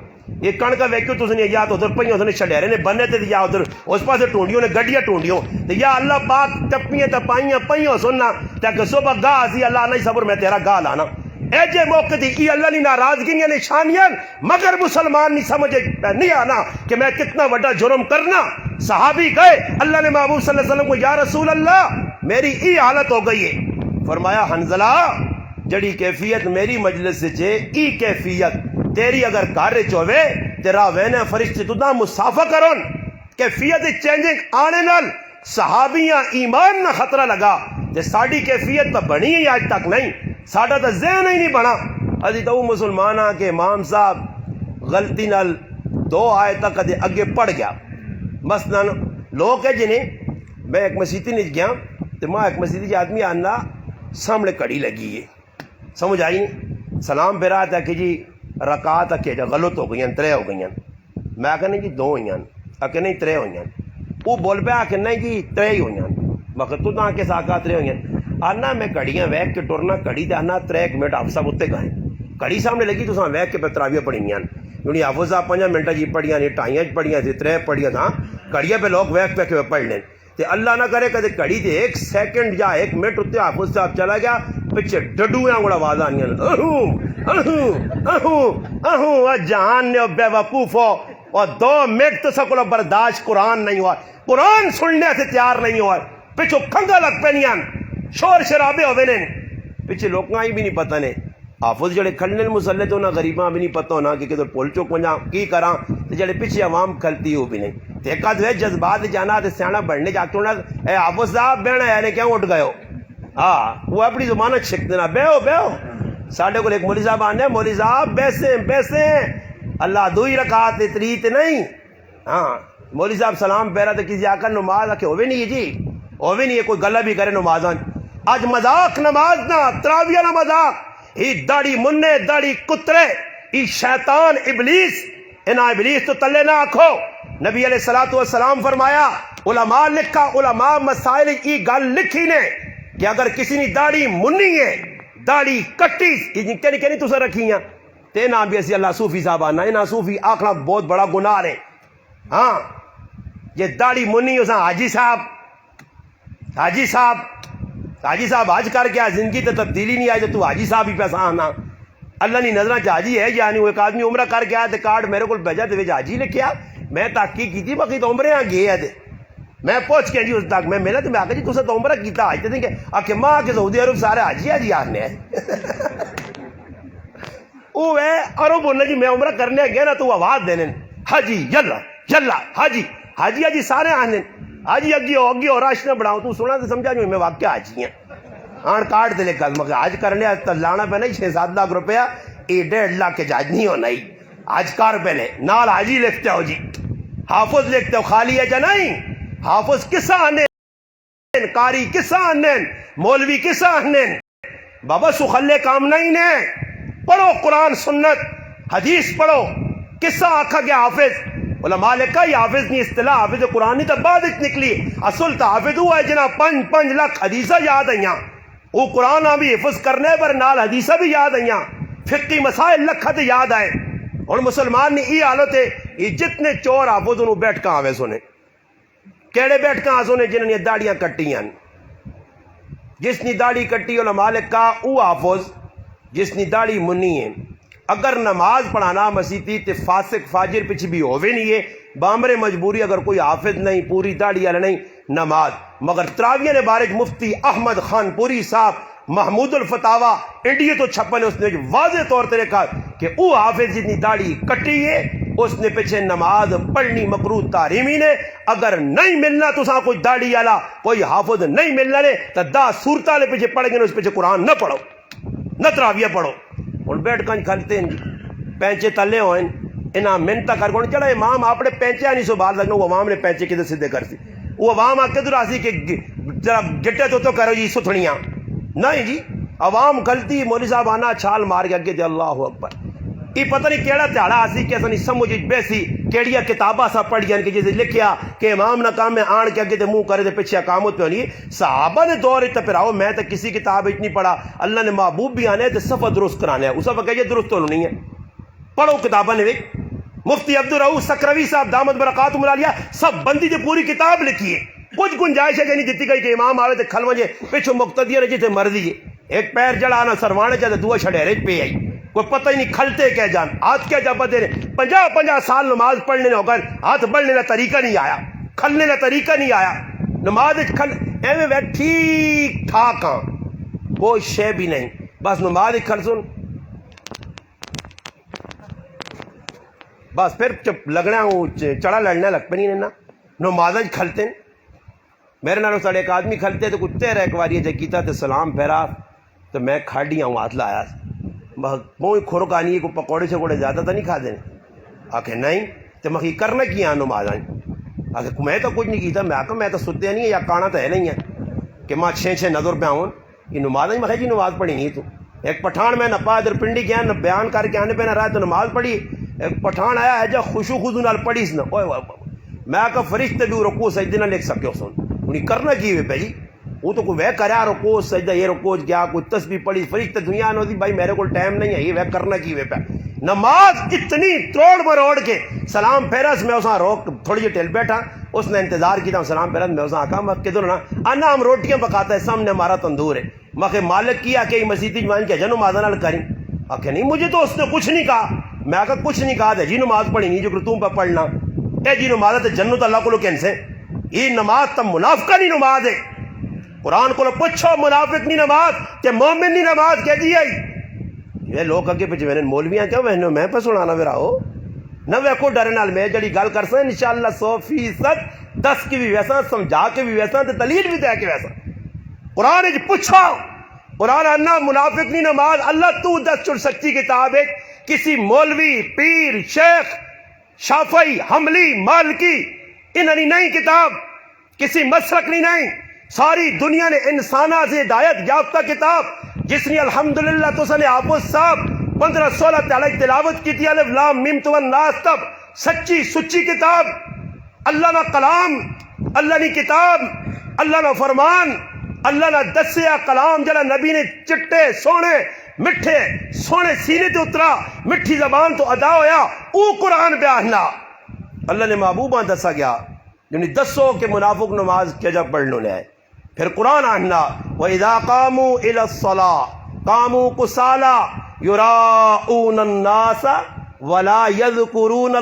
یہ کڑکا ویکھو تس نے یا تو ادھر پئیاں اس نے چھڈیرے نے بننے تے یا ادھر اس پاسے ٹونڈیوں نے گڈیاں ٹونڈیوں تے یا اللہ پاک ٹپیاں تے پائیاں پئیاں سننا تے کہ صبح گاہ اسی اللہ نہیں صبر میں تیرا گاہ لانا اے جے موقع دی ای اللہ نے ناراضگیاں نشانیاں مگر مسلمان نہیں سمجھے نہیں آنا کہ میں کتنا بڑا جرم کرنا صحابی گئے اللہ نے محبوب صلی اللہ علیہ وسلم کو یا رسول اللہ میری ای حالت ہو گئی ہے فرمایا حنظلہ جڑی کیفیت میری مجلس سے چھے ای کیفیت تیری اگر کار چوے تیرا وینے فرشتے تو دا مسافہ کرن کیفیت چینجنگ آنے نال صحابیاں ایمان نہ خطرہ لگا تے ساڑی کیفیت تو بنی ہی آج تک نہیں ساڑا تو ذہن ہی نہیں بنا ادھی تو مسلمانہ کے امام صاحب غلطی نال 2 آیت تک اگے پڑھ گیا مثلا لوگ ہے جنہیں میں ایک مسیحی نہیں گیا تو ماں ایک مسیحی آدمی آنا سامنے کڑی لگی ہے سمجھ آئی نہیں سلام پھر آتا کہ جی رکعت کہ غلط ہو گئی 3 ہو گئی میں آخر نہیں جی 2 ہوئی آخر نہیں 3 ہوئی وہ بول پہ آخر نہیں جی 3 ہی ہوئی مگر تو آ کے ساکا 3 ہوئی آنا میں کڑیاں ویک کے ٹرنا کڑی تے آنا 3 منٹ آپ صاحب اتنے گئے کڑی سامنے لگی تو ویک کے پہ تراویاں پڑھیاں کیونکہ حافظ صاحب 5 منٹ جی پڑھیاں نہیں 2.5 پڑھیاں تھے 3 پڑھیاں تھا کڑیاں پہ لوگ ویک پہ کے پڑھ لیں تے اللہ نہ کرے کدے کڑی تے 1 سیکنڈ یا 1 منٹ اتنے حافظ صاحب چلا گیا پیچھے ڈڈویاں گوڑا آواز آنی جہان نے بے وقوف ہو اور 2 منٹ تو سکولو برداشت قرآن نہیں ہوا قرآن سننے سے تیار نہیں ہوا پیچھو کھنگا لگ پہ نہیں شور شرابے ہوئے نے پیچھے لوگاں ہی بھی نہیں پتہ نے حافظ جڑے کھلنے مسلط ہونا غریباں بھی نہیں پتہ ہونا کہ کدھر پول چوک وجہ کی کراں تے جڑے پیچھے عوام کھلتی ہو بھی نہیں تے ایک آدھ جذبات جانا تے سیاح بڑھنے جا کے اے حافظ صاحب بہنا ہے نے کیوں اٹھ گئے ہو ہاں وہ اپنی زمانت چھک دینا بیہو ساڑھے کو ایک مولی صاحب آنے مولی صاحب بیسے اللہ 2 رکعت تریت نہیں ہاں مولی صاحب سلام پہرا تو کسی آکر نماز آکے ہوئے نہیں جی ہوئے نہیں کوئی گلہ بھی کرے نمازاں آج مذاق نماز نہ تراویہ نہ مذاق ہی داڑی مننے داڑی کترے ہی شیطان ابلیس انہا ابلیس تو تلے نہ آکھو نبی علیہ السلام فرمایا علماء لکھا علماء مسائل کی گل لکھی نے کہ اگر کسی نے داڑی مننی ہے داڑی کٹی کہنی تو سے رکھی ہیں تے نا بھی اسی اللہ صوفی صاحب آنا ہے نا صوفی آخنا بہت بڑا گناہ ہے ہاں یہ داڑی منی اسا حاجی صاحب حج کر کے زندگی تے تبدیلی نہیں آئی تو حاجی صاحب ہی پیسہ آنا اللہ نہیں نظرہ حاجی ہے یا نہیں وہ ایک آدمی عمرہ کر کے آیا تے کارڈ میرے کو بھیجا تے وچ حاجی لکھیا میں تحقیق کی تھی باقی تو عمرے گئے ہے میں پہنچ کے جی اس تک میں ملا تو میں آگے جی تسا تو عمرہ کیتا حج تے کہ آکے ماں کے سعودی عرب سارے حاجی آنے ہیں وہ ہے عرب بولنا جی میں عمرہ کرنے گیا نا تو آواز دینے حاجی یلا حاجی سارے آنے حاجی اگی ہو راش نہ بڑھاؤں تو سنا تو سمجھا جو میں واقعہ حاجی ہیں آن کارڈ دے لے کر مگر حج کرنے تو لانا پہ نہیں 6-7 لاکھ روپیہ 1.5 لاکھ کے جاج نہیں ہونا ہی حج کار پہلے نال حاجی لکھتے ہو جی حافظ لکھتے ہو خالی ہے جا نہیں حافظ کسا آنے کاری کسا آنے مولوی کسا آنے بابا سخلے کام نہیں نے پڑھو قرآن سنت حدیث پڑھو کسا آکھا گیا حافظ علماء لکھا یہ حافظ نہیں اصطلاح حافظ قرآن نہیں تو بعد نکلی اصل تو حافظ ہوا ہے جنا 5 لاکھ حدیثہ یاد آئیاں وہ قرآن بھی حفظ کرنے پر نال حدیثہ بھی یاد آئیاں فقی مسائل لکھت یاد آئے اور مسلمان نے یہ حالت ہے یہ جتنے چور حافظ انہوں بیٹھ کر آوے سنے کیڑے بیٹھ کر آسونے جنہوں نے داڑیاں کٹیاں جس نے داڑی کٹی علماء لکھا وہ حافظ جس نے داڑی منی ہے اگر نماز پڑھانا مسیحی تے فاسق فاجر پچھ بھی ہوئے نہیں ہے بامر مجبوری اگر کوئی حافظ نہیں پوری داڑی والا نہیں نماز مگر تراویہ نے بارک مفتی احمد خان پوری صاحب محمود الفتاوا انڈیا تو چھپن اس نے واضح طور پر لکھا کہ وہ حافظ جتنی داڑھی کٹی ہے اس نے پیچھے نماز پڑھنی مکروہ تحریمی نے. اگر نہیں ملنا تو سا کوئی داڑھی والا کوئی حافظ نہیں ملنا نے تو 10 صورتیں والے پیچھے پڑھ گئے اس پیچھے قرآن نہ پڑھو نہ تراویہ پڑھو. ہوں بیٹھ کن کھلتے ہیں پینچے تلے ہوئے انہیں منتا کر کے چلا امام آپ نے پینچے نہیں سو باہر لگنا. وہ عوام نے پینچے کدھر سیدھے کر سی. وہ عوام آ کدھر آسی کہ ذرا گٹے تو کرو جی ستھڑیاں نہیں جی. عوام غلطی مولوی صاحب آنا چھال مار کے اگے اللہ اکبر. یہ پتہ نہیں کیڑا تہاڑا آسی کہ نہیں سمجھ بیسی کیڑیاں کتاباں سا پڑھیاں کہ جیسے لکھیا کہ امام نہ کام میں آن کے اگے تے منہ کرے تے پیچھے اقامت پہ ہونی. صحابہ نے دور تے پھراؤ میں تو کسی کتاب نہیں پڑھا. اللہ نے محبوب بھی آنے تے صفحہ درست کرانے ہے. اس وقت یہ درست تو نہیں ہے پڑھو کتاباں نے. مفتی عبدالرؤوف سکروی صاحب دامت برکاتہم العالیہ سب بندی تے پوری کتاب لکھی ہے. کچھ گنجائش ہے کہ نہیں دیتی گئی کہ امام آوے تے کھلو جے پیچھو مقتدی نے جتے مرضی ہے. ایک پیر جڑا نہ سروانے چاہتے دعا چھڑے پہ آئی کوئی پتہ ہی نہیں کھلتے کیا جان. ہاتھ کیا جب دے 50 سال نماز پڑھنے ہو کر ہاتھ بڑھنے کا طریقہ نہیں آیا کھلنے کا طریقہ نہیں آیا. نماز کھل ایویں وے ٹھیک ٹھاک ہاں کوئی شے بھی نہیں. بس نماز کھل سن بس پھر لگنا چڑا لڑنا لگ پہ نہیں نا. نماز کھلتے میرے نال ساڑے ایک آدمی کھلتے تو کتے رہ ایک باری جے کیتا تو سلام پھیرا تو میں کھاڑی ہوں ہاتھ لایا بہت کھورک آنی ہے کوئی پکوڑے شکوڑے زیادہ تو نہیں کھا دینے. آکھے نہیں تو میں کرنا کیا نماز آکھے میں تو کچھ نہیں کیتا. میں آکھا میں تو ستے نہیں ہے یا کانا تو ہے نہیں ہے کہ ماں 6 نظر پہ آؤں یہ نماز نہیں. میں جی نماز پڑھی نہیں تو ایک پٹھان میں نپا ادھر پنڈی گیا نہ بیان کر کے آنے پہ نہ رہا تو نماز پڑھی. ایک پٹھان آیا ہے جا خوشو خودو نال پڑھیس نہ میں آکھا فرشتے بھی رکوع سجدے نہ لکھ سکے سن انہیں کرنا کی ہوئے پہ جی. وہ تو کوئی وہ کریا رکوع سجدہ یہ رکوع گیا کوئی تسبیح پڑھی فرشتے دنیا نے ہوتی بھائی میرے کو ٹائم نہیں ہے یہ وہ کرنا کی ہوئے پہ. نماز اتنی توڑ مروڑ کے سلام پھیرس میں اساں روک تھوڑی جی ٹل بیٹھا. اس نے انتظار کیا سلام پھیرس میں اساں آکھا میں کدھر نا انا ہم روٹیاں پکاتا ہے سامنے ہمارا تندور ہے. میں مالک کیا کہ مسیح جوان کیا جنو نماز نال کریں. آکھے نہیں مجھے تو اس نے کچھ نہیں کہا. میں آکھا کچھ نہیں کہا جی نماز پڑھی نہیں جو تم پہ پڑھنا اے جی نماز تے جنت اللہ کو کہن یہ نماز تو منافقہ نہیں نماز ہے. قرآن کو پوچھو منافق نہیں نماز کہ مومن نہیں نماز کہہ دی آئی. یہ لوگ اگے پیچھے میں مولویاں کیا میں پہ سنانا میرا ہو نہ وہ کو ڈرے نال میں جڑی گل کر سکیں انشاءاللہ 100% 10 کی بھی ویسا سمجھا کے بھی ویسا تے دلیل بھی دے کے ویسا. قرآن وچ پوچھو قرآن انا منافق نہیں نماز اللہ تو دس چڑ سچی کتاب ہے. کسی مولوی پیر شیخ شافعی حملی مالکی انہوں نہیں کتاب کسی مسلک نہیں ساری دنیا نے انسانہ سے ہدایت یافتہ کتاب جس نے الحمدللہ تو سنے حافظ صاحب 15-16 تعالی تلاوت کی تھی الف لام میم تو الناس تب سچی سچی کتاب اللہ نہ کلام اللہ نے کتاب اللہ نہ فرمان اللہ نہ دسیا کلام جڑا نبی نے چٹے سونے مٹھے سونے سینے تے اترا مٹھی زبان تو ادا ہویا او قرآن بیاننا. اللہ نے محبوبہ دسا گیا یعنی دسو کہ منافق نماز کیا جب پڑھنو لے. پھر قرآن آنا وَإِذَا قَامُوا إِلَى الصَّلَاةِ قَامُوا كُسَالَىٰ يُرَاءُونَ النَّاسَ وَلَا يَذْكُرُونَ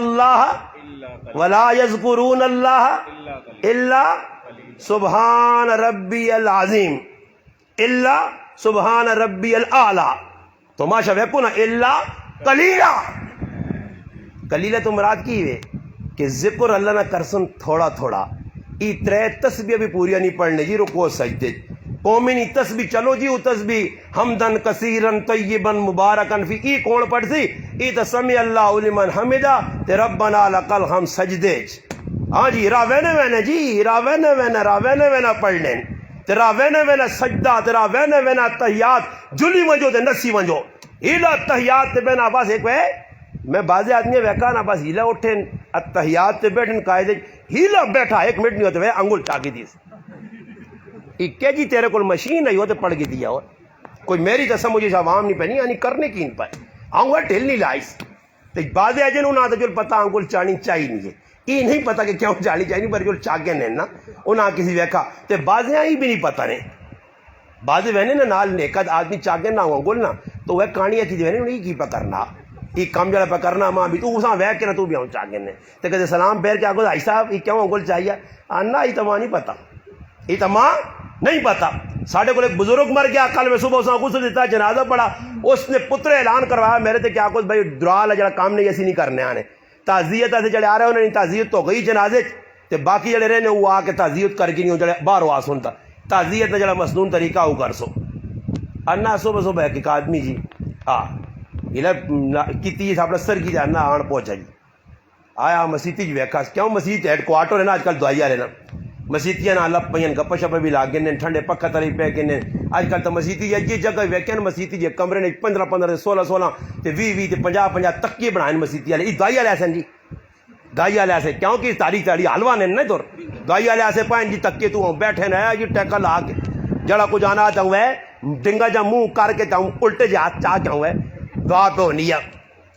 اللَّهَ إِلَّا سُبْحَانَ رَبِّيَ الْعَظِيمِ إِلَّا سُبْحَانَ رَبِّيَ الْأَعْلَىٰ. تو ماشا ویکو نا اللہ قلیلہ قلیلہ تو مراد کی ہے کہ ذکر اللہ نہ کرسن تھوڑا تھوڑا. ای 3 تسبیح بھی پوریا نہیں پڑھنے جی رکوع سجدے قومی نہیں تسبیح چلو جی وہ تسبیح حمدن کثیرن طیبن مبارکن فی ای کون پڑھ سی ای تو سمی اللہ لمن حمدہ تے ربنا لقل ہم سجدے. ہاں جی راوینے جی راوینے پڑھنے تیرا وینا سجدہ تیرا وینا تحیات جلی ونجو تے نسی ونجو ہیلا تحیات تے بینا بس ایک وے میں بعض آدمی ویکا نا بس ہیلا اٹھے تحیات تے بیٹھن قائد ہیلا بیٹھا 1 منٹ نہیں ہوتے وے انگل چاکی دیس کہ جی تیرے کول مشین نہیں ہوتے پڑھ گئی دیا اور کوئی میری قسم مجھے عوام نہیں پہنی یعنی کرنے کی ان پر انگل ٹھل نہیں لائس تو بعض اجن نہ تو جو پتہ انگل چانی چاہیے نہیں ہے یہ نہیں پتا کہ کیوں چالی چاہیے پر جو چاگے نے نا انہاں کسی ویکھا تے بازیاں ہی بھی نہیں پتہ نے بازے وینے نا نال نیکد آدمی چاگے نہ انگل نا تو وہ کہانی تھی وینے نہیں کی پا کرنا یہ کام جڑا پا کرنا ماں بھی تو اساں ویکھ کے نہ تو بھی آؤں چاگے نے تے کدے سلام پیر کے آگو بھائی صاحب یہ کیوں انگل چاہیے آنا یہ تو ماں نہیں پتا یہ تو ماں نہیں پتا ساڈے کو ایک بزرگ مر گیا کل میں صبح اساں غسل دیتا جنازہ پڑا اس نے پتر اعلان کروایا میرے تے کیا کچھ بھائی درال ہے جڑا کام نہیں اسی نہیں کرنے آنے تعزیت ایسے جڑے آ رہے انہوں نے تعزیت تو گئی جنازے تے باقی جڑے رہنے وہ آ کے تعزیت کر کے نہیں جڑے باہر آ سنتا تعزیت کا جڑا مسنون طریقہ وہ کر سو انا صبح صبح ایک آدمی جی کیتی اپنا سر کی جانا آن پہنچا جی آیا مسیتی جی ویکھا کیوں مسیت ہیڈ کوارٹر ہے نا آج کل دوائی والے نا مسیتیاں نہ لپ پہ گپا شپا بھی لاگے نے ٹھنڈے پکا تری پہ کے اج کل تو مسیتی یہ جگہ ویکھے مسیتی جی کمرے نے 15 16 تے 20 تے 50 تکیے بنائے مسیتی والے یہ دوائی والے ایسے جی دوائی والے ایسے کیونکہ تاریخ حلوا نے نا دور دوائی والے ایسے پائیں جی تکیے تو بیٹھے نہ جی ٹیکا لا کے جڑا کچھ آنا چاہوں ہے ڈنگا جا منہ کر کے چاہوں الٹے جا چاہ چاہوں ہے دعا پہ ہونی ہے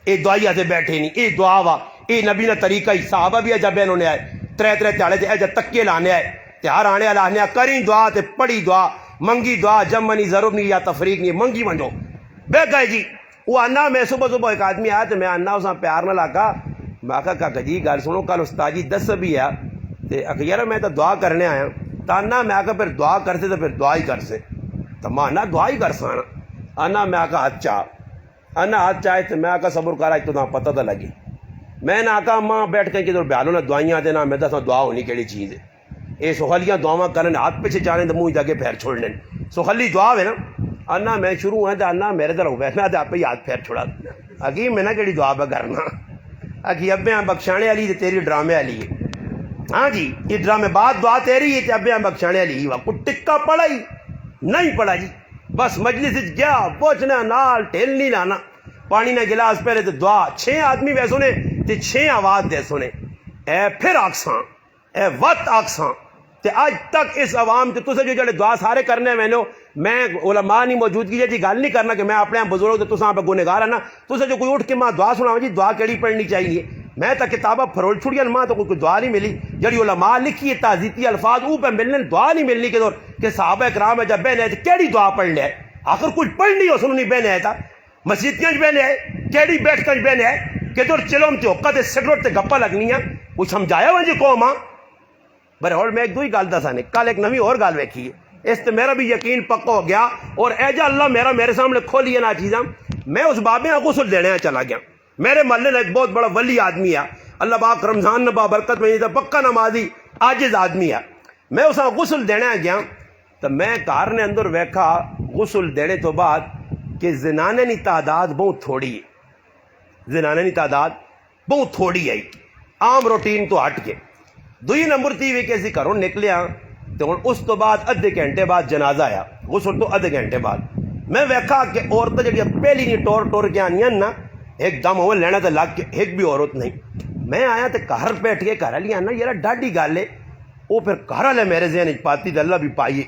یہ دوائی سے بیٹھے نہیں یہ دعا وا یہ نبی کا طریقہ ہی صحابہ بھی جب انہوں نے آئے 3 تیاڑے تے ایجا تکیے لانے آئے تیار آنے والا آنے کری دعا تے پڑھی دعا منگی دعا جم نہیں ضرور نہیں یا تفریق نہیں منگی ونجو بے گئے جی وہ آنا میں صبح صبح ایک آدمی آیا تو میں آنا اساں پیار نہ لاکا میں کہا جی گل سنو کل استاد جی دس بھی ہے تے یار میں تو دعا کرنے آیا تو آنا میں آکا پھر دعا کرتے تو پھر دعا ہی کر سے تو میں آنا دعا ہی کر سانا آنا میں آکا ہاتھ چاہ آنا ہاتھ چاہے تو میں آکا صبر کرا تو پتہ تو لگی میں نہ آکا ماں بیٹھ کے کدھر بیالوں نہ دعائیاں دینا میں دسا دعا ہونی کیڑی چیز ہے یہ سہلیاں دعاواں کرنے ہاتھ پیچھے جانے تو منہ جاگے پھیر چھوڑنے سہلی دعا ہے نا آنا میں شروع ہے تو آنا میرے در بیٹھنا تو آپ ہی ہاتھ پھیر چھوڑا اگی میں نہ کیڑی دعا پہ کرنا اگی ابے ہاں بخشانے والی تو تیری ڈرامے والی ہے ہاں جی یہ ڈرامے بعد دعا تیری ہے تو ابے ہاں بخشانے والی ہی کو ٹکا پڑا ہی نہیں پڑا جی بس مجلس گیا پہنچنا نال ٹھیل نہیں لانا پانی نہ گلاس پہلے تو دعا 6 آدمی وے سنے تے 6 آواز دے سنے اے پھر آکساں اے وقت آکساں تے آج تک اس عوام تے تسے جو جڑے دعا سارے کرنے میں علماء نہیں موجودگی جی گل نہیں کرنا کہ میں اپنے بزرگ تے تساں پہ گنہگار ہے نا تسے جو کوئی اٹھ کے ماں دعا سناؤ جی دعا کیڑی پڑھنی چاہیے میں تو کتاباں فرول چھڑیاں ماں تو کوئی دعا نہیں ملی جڑی علماء لکھی ہے تعزیتی الفاظ او پہ ملنے دعا نہیں ملنی کہ دور کہ صحابہ کرام جب بہنے آئے کیڑی دعا پڑھ لے آخر کچھ پڑھنی ہو سننی بہنے آئے تھا مسیتیاں بہنے آئے کیڑی بیٹھ کر بہنے آئے کہ دور چلو تے اوقا تے سگریٹ تے گپا لگنی ہیں کچھ سمجھایا ہوا جی قوم ہاں برے اور میں ایک دو ہی گل دسا نے کل ایک نوی اور گل ویکھی ہے اس تے میرا بھی یقین پکا ہو گیا اور ایجا اللہ میرے سامنے کھولی ہے نا چیزاں میں اس بابے ہاں غسل دینے چلا گیا میرے محلے میں ایک بہت بڑا ولی آدمی ہے اللہ پاک رمضان نبا برکت میں پکا نمازی عاجز آدمی ہے میں اس غسل دینے گیا تو میں کار نے اندر ویکھا غسل دینے تو بعد کہ زنانے کی تعداد بہت تھوڑی ہے زنانے کی تعداد بہت تھوڑی ہے عام روٹین تو ہٹ کے دوئی نمبر تھی وی کیسی کروں نکلیا تو اس تو بعد ادھے گھنٹے بعد جنازہ آیا غسل تو ادھے گھنٹے بعد میں ویکھا کہ عورتیں جڑی پہلی نہیں ٹور کے آنی نا ایک دم وہ لینا تو لگ کے ایک بھی عورت نہیں میں آیا تو گھر بیٹھ کے گھر والی آنا یار ڈاڈی گل ہے وہ پھر گھر والے میرے ذہن پاتی تو اللہ بھی پائیے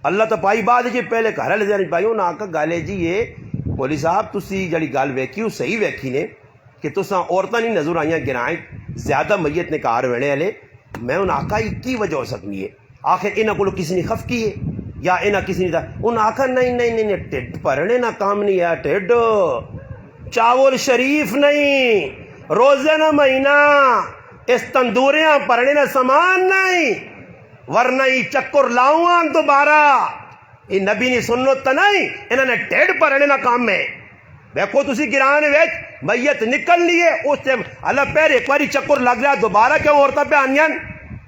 اللہ تو پائی بعد جی پہلے گھر والے ذہن پائی انہیں آکا گل ہے جی یہ مولی صاحب تسی جڑی گل ویکھی وہ صحیح ویکھی نے کہ تساں عورتیں نہیں نظر آئیاں گرائیں زیادہ میت نے کار وینے والے میں انہیں آکا کی وجہ ہو سکنی ہے آخر انہوں کو کسی نے خف کی ہے یا انہیں کسی نے انہیں آکا نہیں ٹھڈ بھرنے نہ کام نہیں ہے ٹھڈ چاول شریف نہیں روزے نہ مہینہ اس تندوریاں پرنے نہ سامان نہیں ورنہ ہی چکر لاؤں دوبارہ یہ نبی نے سنت تو نہیں انہوں نے ٹھڈ بھرنے نہ کام میں دیکھو تسی گران ویچ میت نکل لیے اس سے اللہ پیر ایک باری چکر لگ رہا دوبارہ کیوں عورتیں پہ آنیاں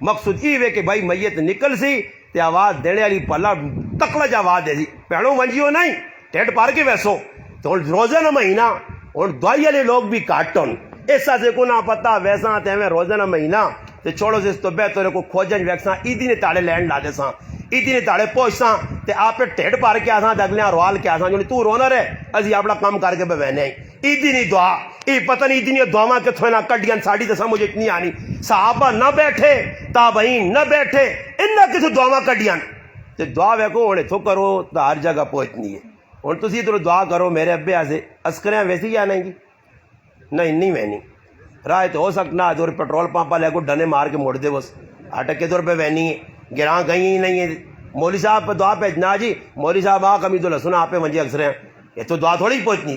مقصود یہ ہے کہ بھائی میت نکل سی تے آواز دینے والی پلا تکڑا جا آواز دے سی پیڑوں ونجیو نہیں ٹھڈ پار کے ویسو تو روزہ نہ مہینہ اور دوائی والے لوگ بھی کاٹن ایسا سے کو نہ پتا ویسا تے میں روزہ نہ مہینہ تے چھوڑو سے اس تو بہتر کو کھوجن ویکساں ایدی نے تاڑے لینڈ لا دے ساں ایدی نے تاڑے پہنچساں تے آپ پہ ٹھڈ پار کے آساں دگلیاں روال کے آساں جو تو رونا رہے ازی اپنا کام کر کے بہنے ہیں ایدی نہیں دعا ای پتہ نہیں ایدی نہیں دعاواں کے تھوڑے نہ کٹیاں ساڑی تے مجھے اتنی آنی صحابہ نہ بیٹھے تابعین نہ بیٹھے انہاں کسے دعاواں کٹیاں تے دعا ویکھو ہن اتھوں کرو تو ہر جگہ پہنچنی ہے ہن تسی ادھر دعا کرو میرے ابے آسے عسکریاں ویسی ہی آنے گی نہیں وینی رائے تو ہو سکنا ادھر پیٹرول پمپا لے کو ڈنے مار کے موڑ دے بس اٹک کے دور پہ وینی ہے گراں گئی ہی نہیں ہے مولوی صاحب پہ دعا بھیجنا جی مولوی صاحب آ کمی تو لسنا آپ پہ منجی اکثر ہیں یہ تو دعا تھوڑی پہنچنی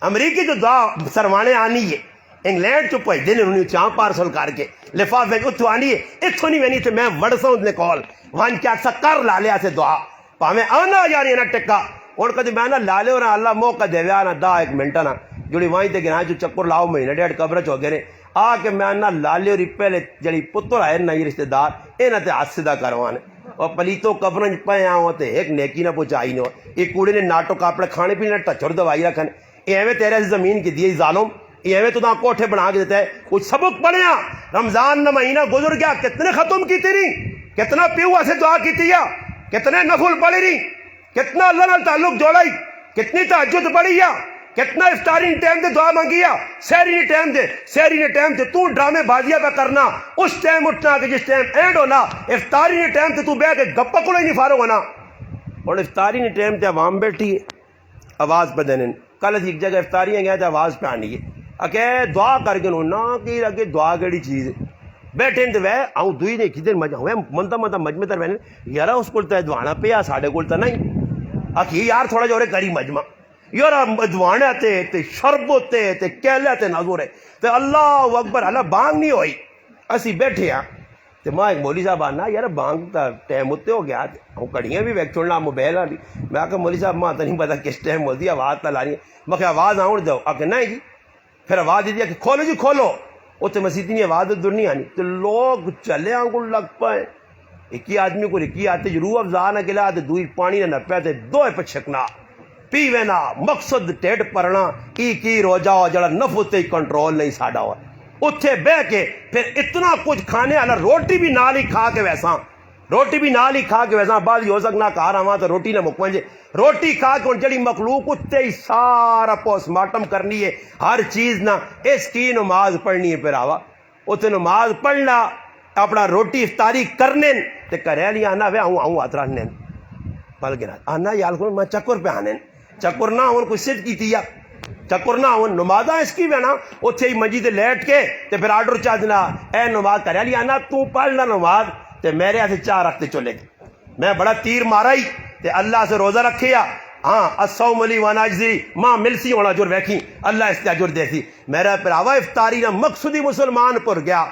امریکی جو دعا سروانے آنی ہے انگلینڈ چو پہنچ دینے انہوں نے چاہاں پارسل کر کے لفاف ویک اتھو آنی ہے اتھو نہیں وینی تو میں وڑسوں نے کال وان کیا اکثر کر لا لیا سے دعا ਭਾਵੇਂ ਆਨਾ ਯਾਰੀ ਨਾ ਟਿੱਕਾ ਹੁਣ ਕਦੇ ਮੈਂ ਨਾ ਲਾ ਲਿਓ ਨਾ ਅੱਲਾ ਮੌਕਾ ਦੇਵਿਆ ਨਾ 10 ਮਿੰਟ ਨਾ ਜਿਹੜੀ ਵਾਈ ਤੇ ਗਿਣਾ ਚ ਚੱਕਰ ਲਾਓ ਮਹੀਨੇ ਡੇਢ ਕਬਰ ਚ ਹੋ ਗਏ ਨੇ ਆ ਕੇ ਮੈਂ ਨਾ ਲਾਲਿਓ ਰੀ ਪਹਿਲੇ ਜਿਹੜੀ ਪੁੱਤਰ ਆਏ ਨਾ ਰਿਸ਼ਤੇਦਾਰ ਇਹਨਾਂ ਤੇ ਹੱਥ ਸਿੱਧਾ ਕਰਵਾਣ اور پلیتوں قبرن پہ آؤں تے ایک نیکی نہ پہنچائی نہ ایک کوڑے نے ناٹک اپنے کھانے پینے ٹچر دوائی رکھن یہ ایویں تیرے زمین کی دیے ظالم یہ ایویں تو کوٹھے بنا کے دیتا ہے کچھ سبق پڑھیا رمضان نہ مہینہ گزر گیا کتنے ختم کی تیری کتنا پیوا سے دعا کی تھی کتنے نفل پڑھی رہی کتنا اللہ نال تعلق جوڑائی کتنی تہجد پڑھی یا کتنا افطاری ٹائم دے دعا مانگی سحری نے ٹائم دے تو ڈرامے بازیاں پہ کرنا اس ٹائم اٹھنا کہ جس ٹائم اینڈ ہونا افطاری نے ٹائم تے تو بہ کے گپا کو نہیں فارغ ہونا اور افطاری نے ٹائم تے عوام بیٹھی ہے آواز پہ دینے کل ایک جگہ افطاریاں گیا تے آواز پہ آنی ہے اکے دعا کر کے نہ کہ اگے دعا کیڑی چیز ہے بیٹھے تے وے آؤں دوئی نے کدھر مجا ہوئے منتا مجمع تے وینے یار اس کول تے دعانا پیا ساڈے کول تے نہیں اکی یار تھوڑا جا کری مجمع یار دوانے تے شربت تے کیلے تے نظر ہے تے اللہ اکبر اللہ بانگ نہیں ہوئی اسی بیٹھے ہاں تے ماں ایک مولوی صاحب آنا یار بانگ تا ٹائم اتنے ہو گیا ہوں کڑیاں بھی ویک چھوڑنا موبائل والی میں آخر مولوی صاحب ماں تو نہیں پتا کس ٹائم ہوتی آواز تا لانی میں کہ آواز آؤں دو آ کے نہیں جی پھر آواز دی کہ کھولو جی کھولو اتنے مسیح نہیں آواز دور نہیں آنی تو لوگ چلے آنگل لگ پائے ایک ہی آدمی کو ایک ہی آتے روح افزا نہ گلا تے دوئی پانی نہ پیا تے دو پہ چھکنا پیوے نا مقصد ٹیڈ پرنا کی روجا ہو جڑا نفو تے کنٹرول نہیں ساڈا ہوا اتھے بہ کے پھر اتنا کچھ کھانے والا روٹی بھی نال ہی کھا کے ویسا بعد ہو سکنا کار آواں تو روٹی نہ مکوانجے روٹی کھا کے جڑی مخلوق اتنے ہی سارا پوسٹ مارٹم کرنی ہے ہر چیز نہ اس کی نماز پڑھنی ہے پھر آوا اتنے نماز پڑھنا اپنا روٹی افطاری کرنے تے کرے نہیں آنا وے آؤں ہاتھ رکھنے پل گنا آنا یار کو میں چکر پہ آنے چکر نہ ہون کوئی سد کی تھی چکر نہ ہون نمازاں اس کی بنا اتھے ہی منجی تے لیٹ کے تے پھر آرڈر چاہ دینا اے نماز کرے لیا نا تو پڑھنا نماز تے میرے ہاتھ چاہ رکھتے چلے گئے میں بڑا تیر مارا ہی تے اللہ سے روزہ رکھیا ہاں الصوم لی وانا اجزی ماں ملسی ہونا جور ویکھی اللہ اس تے اجر دیسی میرا پراوا افطاری نہ مقصودی مسلمان پر گیا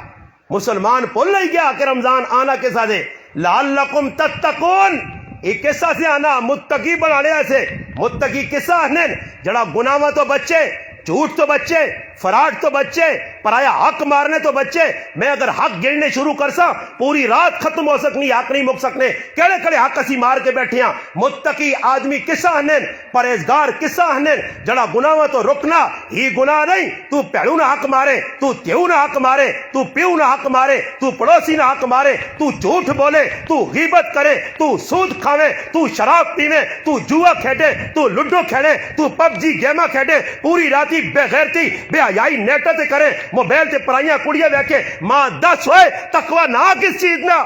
مسلمان پل نہیں گیا کہ رمضان آنا کے ساتھ لعلکم تتقون ایک قصہ سے آنا متقی بنانے ایسے متقی قصہ آنے جڑا گناہ تو بچے جھوٹ تو بچے فراڈ تو بچے پرایا حق مارنے تو بچے میں اگر حق گرنے شروع کر سا پوری رات ختم ہو سکنی حق نہیں مک سکنے کڑے کڑے حق اسی مار کے بیٹھے ہیں متقی آدمی کسا ہنن پرہیزگار کسا ہنن جڑا گناہ تو رکنا ہی گناہ نہیں تو پیڑو نہ حق مارے تو تیو نہ حق مارے تو پیو نہ حق مارے تو پڑوسی نہ حق مارے تو جھوٹ بولے تو غیبت کرے تو سود کھاوے تو شراب پیوے تو جوا کھیڈے تو لڈو کھیلے تو پب جی گیما کھیڈے پوری راتی بے غیرتی بے حیائی نیٹا تے کرے موبائل تے پرائیاں کڑیاں ویکھے ماں دس ہوئے تقوی نہ کس چیز نہ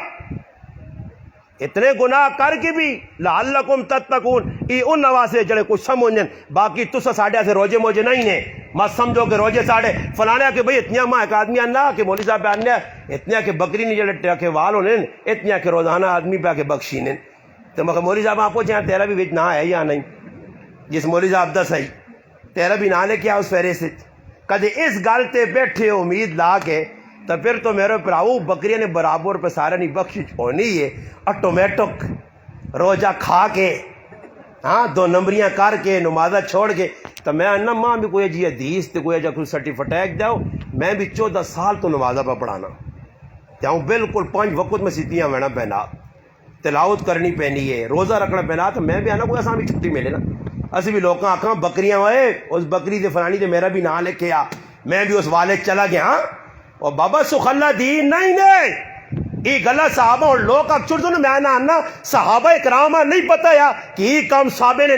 اتنے گناہ کر کے بھی لعلکم تتقون یہ ان نواسے جڑے کچھ سمجھن باقی تسا ساڈے سے روزے موجے نہیں نے مت سمجھو کہ روزے ساڈے فلانے کہ بھئی اتنیا ماں ایک آدمی آنا کہ مولوی صاحب پہ آنے اتنیا کہ بکری نہیں جڑے ٹرکے وال ہونے اتنیا کہ روزانہ آدمی پہ کے بخشینے تو میں مولوی صاحب آپ پوچھیں تیرا بھی وچ نہ ہے یا نہیں جس مولوی صاحب دس ہے تیرا بھی نہ لے کے آؤ اس فیرے سے کدے اس گل تے بیٹھے امید لا کے تو پھر تو میرے پراؤ بکریاں نے برابر پہ سارے نہیں بخشش ہونی ہے آٹومیٹک روزہ کھا کے ہاں 2 نمبریاں کر کے نمازہ چھوڑ کے تو میں انہا ماں بھی کوئی جی حدیث تے کوئی جا کوئی سرٹیفٹیک جاؤ میں بھی 14 سال تو نمازہ پہ پڑھانا جاؤں بالکل 5 وقت میں سیتیاں وینا پہنا تلاوت کرنی پہنی ہے روزہ رکھنا پہنا تو میں بھی آنا کوئی آسان بھی چھٹی ملے نا اسی بھی لوگوں آکھاں بکریاں ہوئے اس بکری دے فلانی دے میرا بھی نہ لکھے آ میں بھی اس والے چلا گیا ہاں اور بابا سخ اللہ دین نہیں یہ گلا صحابہ اور لوگ اکچر تو میں نہ آنا صحابہ اکرام نہیں پتا یا کہ یہ کام صحابے نے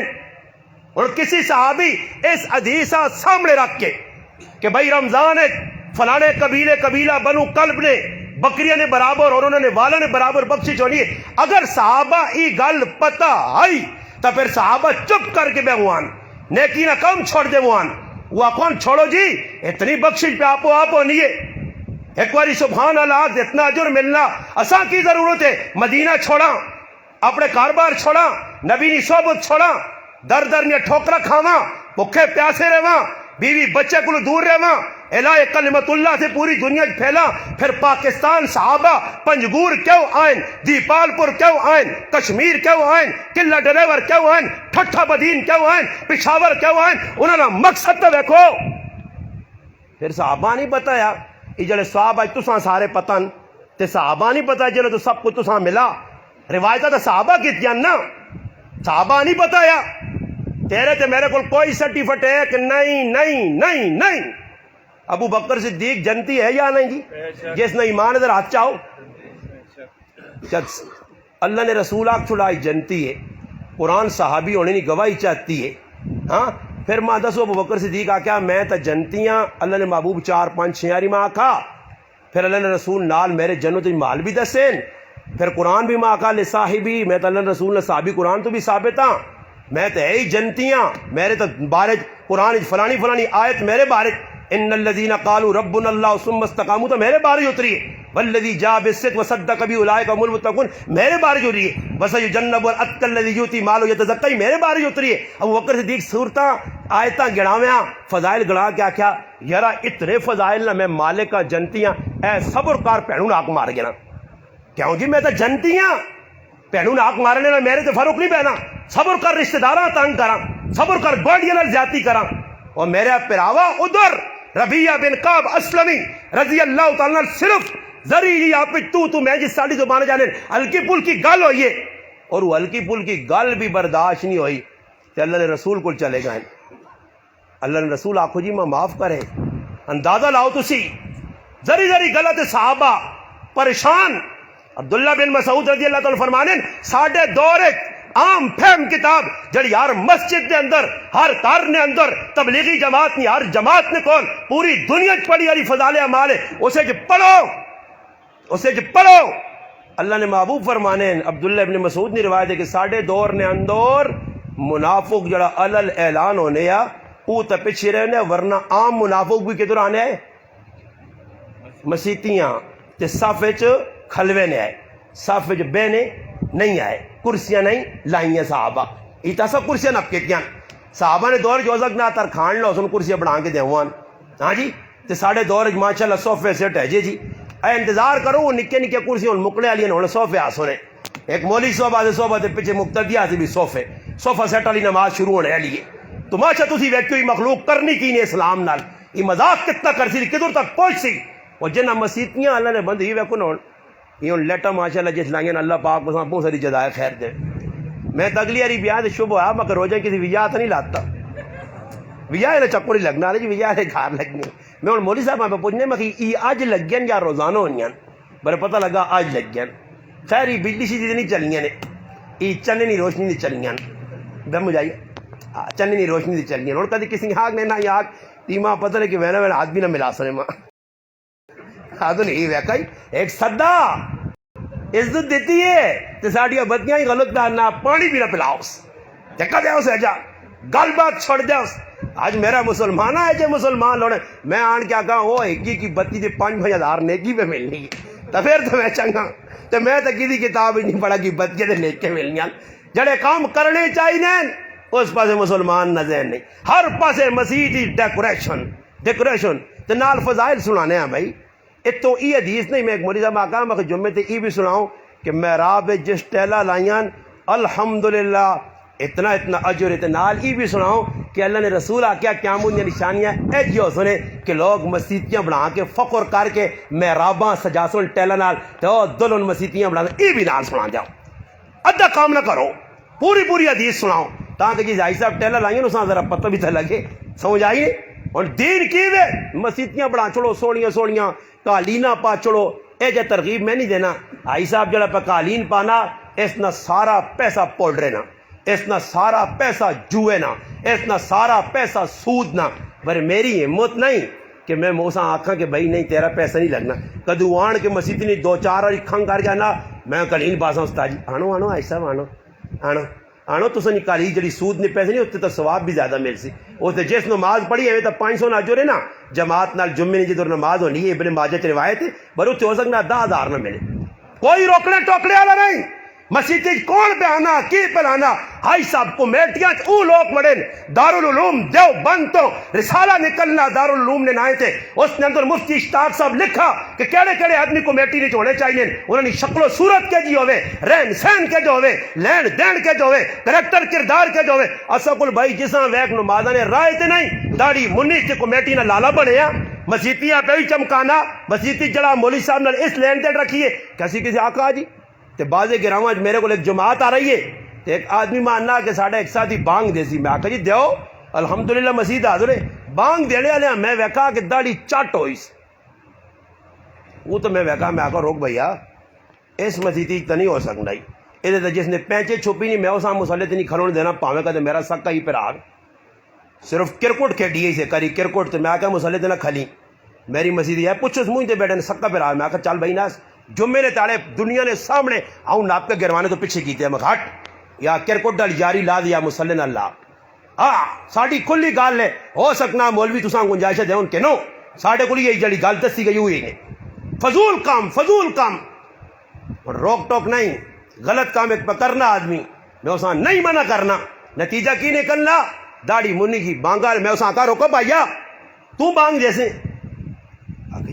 اور کسی صحابی اس حدیثہ سامنے رکھ کے کہ بھائی رمضان ہے فلانے قبیلہ بنو کلب نے بکریاں نے برابر اور انہوں نے والا نے برابر بخشش ہونی ہے اگر صحابہ یہ گل پتا آئی تو پھر صحابہ چپ کر کے بیوان نیکی نہ کم چھوڑ دے وہ کون چھوڑو جی اتنی بخشش پہ آپ ہونی ہے ایک باری سبحان اللہ اتنا اجر ملنا اساں کی ضرورت ہے مدینہ چھوڑا اپنے کاروبار چھوڑا نبی نی صحبت چھوڑا در در نے ٹھوکرا کھاواں بھوکے پیاسے رہواں بیوی بچے کو دور رہواں الہ کلمت اللہ سے پوری دنیا پھیلا. پھر پاکستان صحابہ پنجگور کیوں آئیں, دیپال پور کیوں آئیں, کشمیر کیوں آئیں, قلعہ ڈرائیور کیوں آئیں, ٹھٹھا بدین کیوں آئیں, پشاور کیوں آئیں, انہوں نے مقصد تو دیکھو. پھر صحابہ نہیں بتایا یہ جڑے صحابہ تساں سارے پتن تے صحابہ نہیں پتا جڑے تو سب کچھ تساں ملا. روایتہ تو صحابہ کی نا, صحابہ نہیں بتایا. تیرے تے میرے کو کوئی سرٹیفکیٹ نہیں نہیں نہیں نہیں. ابو بکر صدیق جنتی ہے یا نہیں جی؟ جس نے ایمان ادھر ہاتھ چاہو. اللہ نے رسول آگ چھڑائی جنتی ہے, قرآن صحابی ہونے کی گواہی چاہتی ہے. ہاں پھر ماں دسو ابو بکر صدیق آکھیا میں تا جنتیاں, اللہ نے محبوب 4-5-6 ماں آکھا. پھر اللہ نے رسول نال میرے جنت مال بھی دسین. پھر قرآن بھی ماں آکھا لے صاحبی, میں تا اللہ نے رسول نے صحابی قرآن تو بھی ثابت ہاں. میں تو ہے جنتیاں, میرے تو بارے قرآن فلانی فلانی آیت میرے بارے, ان الذین قالوا ربنا اللہ ثم استقاموا تو میرے بارے اتری ہے. والذی جاء بالصدق وصدق به اولئک هم المتقون میرے بارے جو رہی ہے. وسیجنب الاتقى الذی یؤتی مالہ یتزکی میرے بارے جو اتری ہے. ابو بکر صدیق صورتاں آیتاں گڑاویاں فضائل گڑا کے آکھیا یارا اتنے فضائل نہ میں مالک جنتیاں اے صبر کار بھینوں ناک مار گیا. کیوں جی میں تو جنتیاں, بھینوں ناک مارنے نال میرے تے فرق نہیں پینا. صبر کر رشتہ داراں تنگ کراں, صبر کر گوڈیاں نال زیادتی کراں. اور میرے پراوا ادھر ربیعہ بن کعب اسلمی رضی اللہ تعالیٰ صرف ذریعی آپ تو میں جس ساڑی زبان جانے ہلکی پل کی گل ہوئی ہے, اور وہ ہلکی پل کی گل بھی برداشت نہیں ہوئی تو اللہ نے رسول کو چلے گئے. اللہ نے رسول آخو جی میں معاف کرے. اندازہ لاؤ تسی ذری ذری غلط صحابہ پریشان. عبداللہ بن مسعود رضی اللہ تعالیٰ فرمانے ساڑھے دور ایک عام فہم کتاب جڑی ہر مسجد دے اندر ہر گھر نے اندر تبلیغی جماعت نہیں ہر جماعت نے کون پوری دنیا پڑھی والی فضائل اعمال ہے, اسے جو پڑھو اسے جو پڑھو. اللہ نے محبوب فرمانے عبداللہ ابن مسعود نے روایت ہے کہ ساڑھے دور نے اندر منافق جڑا علل اعلان ہونے یا او تا پیچھے رہنے, ورنہ عام منافق بھی کدھر آنے آئے مسیتیاں تے صف وچ کھلوے نے آئے, صف وچ بہنے نہیں آئے, کرسیاں نہیں لائیں صحابہ. ایتا سب کرسیاں نپ کے کیا صحابہ نے دور جوزک نہ تر کھان لو سن کرسیاں بڑھا کے دیوان. ہاں جی تے ساڑھے دور ماشاءاللہ صوفے سیٹ ہے جی اے انتظار کرو وہ نکے نکے کرسی ہوں مکڑے والی ہونے صوفے آ سونے. ایک مولوی صوبہ دے پیچھے مقتدیہ سے بھی صوفہ سیٹ والی نماز شروع ہونے والی ہے. تو ماشاء تسی ویکھو مخلوق کرنی کی نے اسلام نال یہ مذاق کتنا کرسی کدھر تک پہنچ سی. اور جنہ مسیتیاں اللہ نے بند ہی ویکھو نا یہ لیٹا ماشاءاللہ جس لائیں اللہ پاک بساں بہت ساری جزائے خیر دے. میں تگلی والی بیاہ سے شبہ ہوا مگر روزہ کسی وجہ تو نہیں لاتا, وجہ نے چکر نہیں لگنا جی وجہ نے گھر لگنی. میں ہوں مولوی صاحب پہ پوچھنے میں کہ اج لگ گیا یا روزانہ ہونی بڑے پتہ لگا اج لگ گیا. خیر یہ بجلی سی نہیں چلیاں نے, یہ چننی روشنی نہیں چلیاں دم جائیے چننی روشنی نہیں چلیاں. ہوں کدی کسی آگ نے نہ آگ تیما پتہ نہیں کہ وینا وینا آدمی نہ ملا سنے ماں آدھو نہیں ویکا ایک سدا عزت دیتی ہے تو ساڑیاں بتیاں ہی غلط نہ پانی بھی نہ پلاؤ دیکھا دیا اسے جا گل بات چھوڑ دیا. آج میرا مسلمان ہے جو مسلمان لوڑے میں آن کیا کہا وہ ایکی کی بتی تھی 5,000 نیکی پہ ملنی ہے تو پھر تو میں چنگا تو میں تو کسی کتاب ہی نہیں پڑھا کہ بتی تھے نیک کے ملنی جڑے کام کرنے چاہیے اس پاسے مسلمان نظر نہیں. ہر پاسے مسیح ڈیکوریشن تو نال فضائل سنانے ہیں بھائی. اتو ای حدیث نہیں میں ایک مولوی صاحب آقا میں جمعے تے ای بھی سناؤں کہ محراب جس ٹیلا لائیاں الحمدللہ اتنا اجر ہے. نال ای بھی سناؤں کہ اللہ نے رسول آکیا قیامت دی نشانیاں ایجی ہو سنے کہ لوگ مسیتیاں بنا کے فخر کر کے محراباں سجا سن ٹیلا نال تو دلن مسیتیاں بنا ای بھی نال سنا جاؤ. ادھا کام نہ کرو پوری حدیث سناؤ تاکہ جی بھائی صاحب ٹیلا لائیے نا ذرا پتہ بھی تھا لگے سمجھ آئیے. اور دین کی وے مسیتیاں بنا چھوڑو سوڑیاں قالینہ پا چھوڑو اے جے ترغیب میں نہیں دینا. آئی صاحب جڑا پہ قالین پانا اس نہ سارا پیسہ پوڈرے نا, اس نہ سارا پیسہ جوئے نا, اس نہ سارا پیسہ سود نہ. پر میری ہمت نہیں کہ میں موسیٰ آنکھاں کہ بھائی نہیں تیرا پیسہ نہیں لگنا. کدو آن کے مسیتی نہیں 2-4 اور کھنگ کر جانا میں قالین پاسا استاد جی آنو آئی صاحب آنو تو سنی کالی جڑی سود نے پیسے نہیں ہوتے تو ثواب بھی زیادہ مل سی. اس جس نماز پڑھی ہے تو 500 نہ جو رہے نا جماعت نال جمعے نے جدھر نماز ہونی ہے ابن ماجہ روایت ہے بر اتنے ہو سکنا 10,000 نہ ملے. کوئی روکنے ٹوکنے والا نہیں. مسیح کون پہ آنا کی پلانا ہائی صاحب کمیٹیاں او لوگ بڑے دارالعلوم دیوبند تو رسالہ نکلنا دارالعلوم نے نائے تھے، اس نے اندر مفتی اشتاق صاحب لکھا کہ کیڑے کیڑے آدمی کمیٹی نہیں ہونے چاہیے، انہوں نے شکل و صورت کے جی ہوئے، رہن سہن کے جو ہوئے، لین دین کے جو ہوئے، کریکٹر کردار کے جو ہوئے۔ اسا کول بھائی جساں ویک نمازاں نے رائے تے نہیں داڑھی منی تے کمیٹی نہ لالا بنیا، مسیتیاں پہ بھی چمکانا، مسیتی جڑا مولوی صاحب نے اس لین دین رکھیے کسی آقا جی تے بازے گراواں میرے کو ایک جماعت آ رہی ہے تے ایک آدمی ماننا کہ ساڈا ایک ساتھی بانگ دے سی، میں آکھا جی دیو الحمدللہ مسجد حاضر ہے، بانگ دینے والے میں ویکھا کہ داڑھی چٹ ہوئی وہ تو میں ویکھا، میں آکھا روک بھیا اس مسجد تو نہیں ہو سکتا یہ تو جس نے پینچے چھپی نہیں میں اس مسئلے تے نہیں کھلون دینا پاویں کدے میرا سکا ہی پراگ صرف کرکٹ کھیڈی سے کری کرکٹ تو میں آکھا مسئلے تے نہ کھلی میری مسجد ہے پوچھو منہ تے بیٹھے سکا پرا، میں آکھا چل بھائی ناس جمعے نے تالے دنیا نے سامنے آؤں ناپ کے گروانے تو پیچھے کیتے ہیں میں ہٹ یا کرکٹ ڈال جاری لا دیا مسلے نہ لا ساڑی کھلی گال ہے ہو سکنا مولوی تساں گنجائش دے ان کے نو ساڑے کو یہی جڑی گل دسی گئی ہوئی ہے فضول کام اور روک ٹوک نہیں، غلط کام ایک پکڑنا آدمی میں اساں نہیں منع کرنا، نتیجہ کی نکلنا داڑھی منی کی بانگال میں اساں کا روکو بھائیا تو بانگ جیسے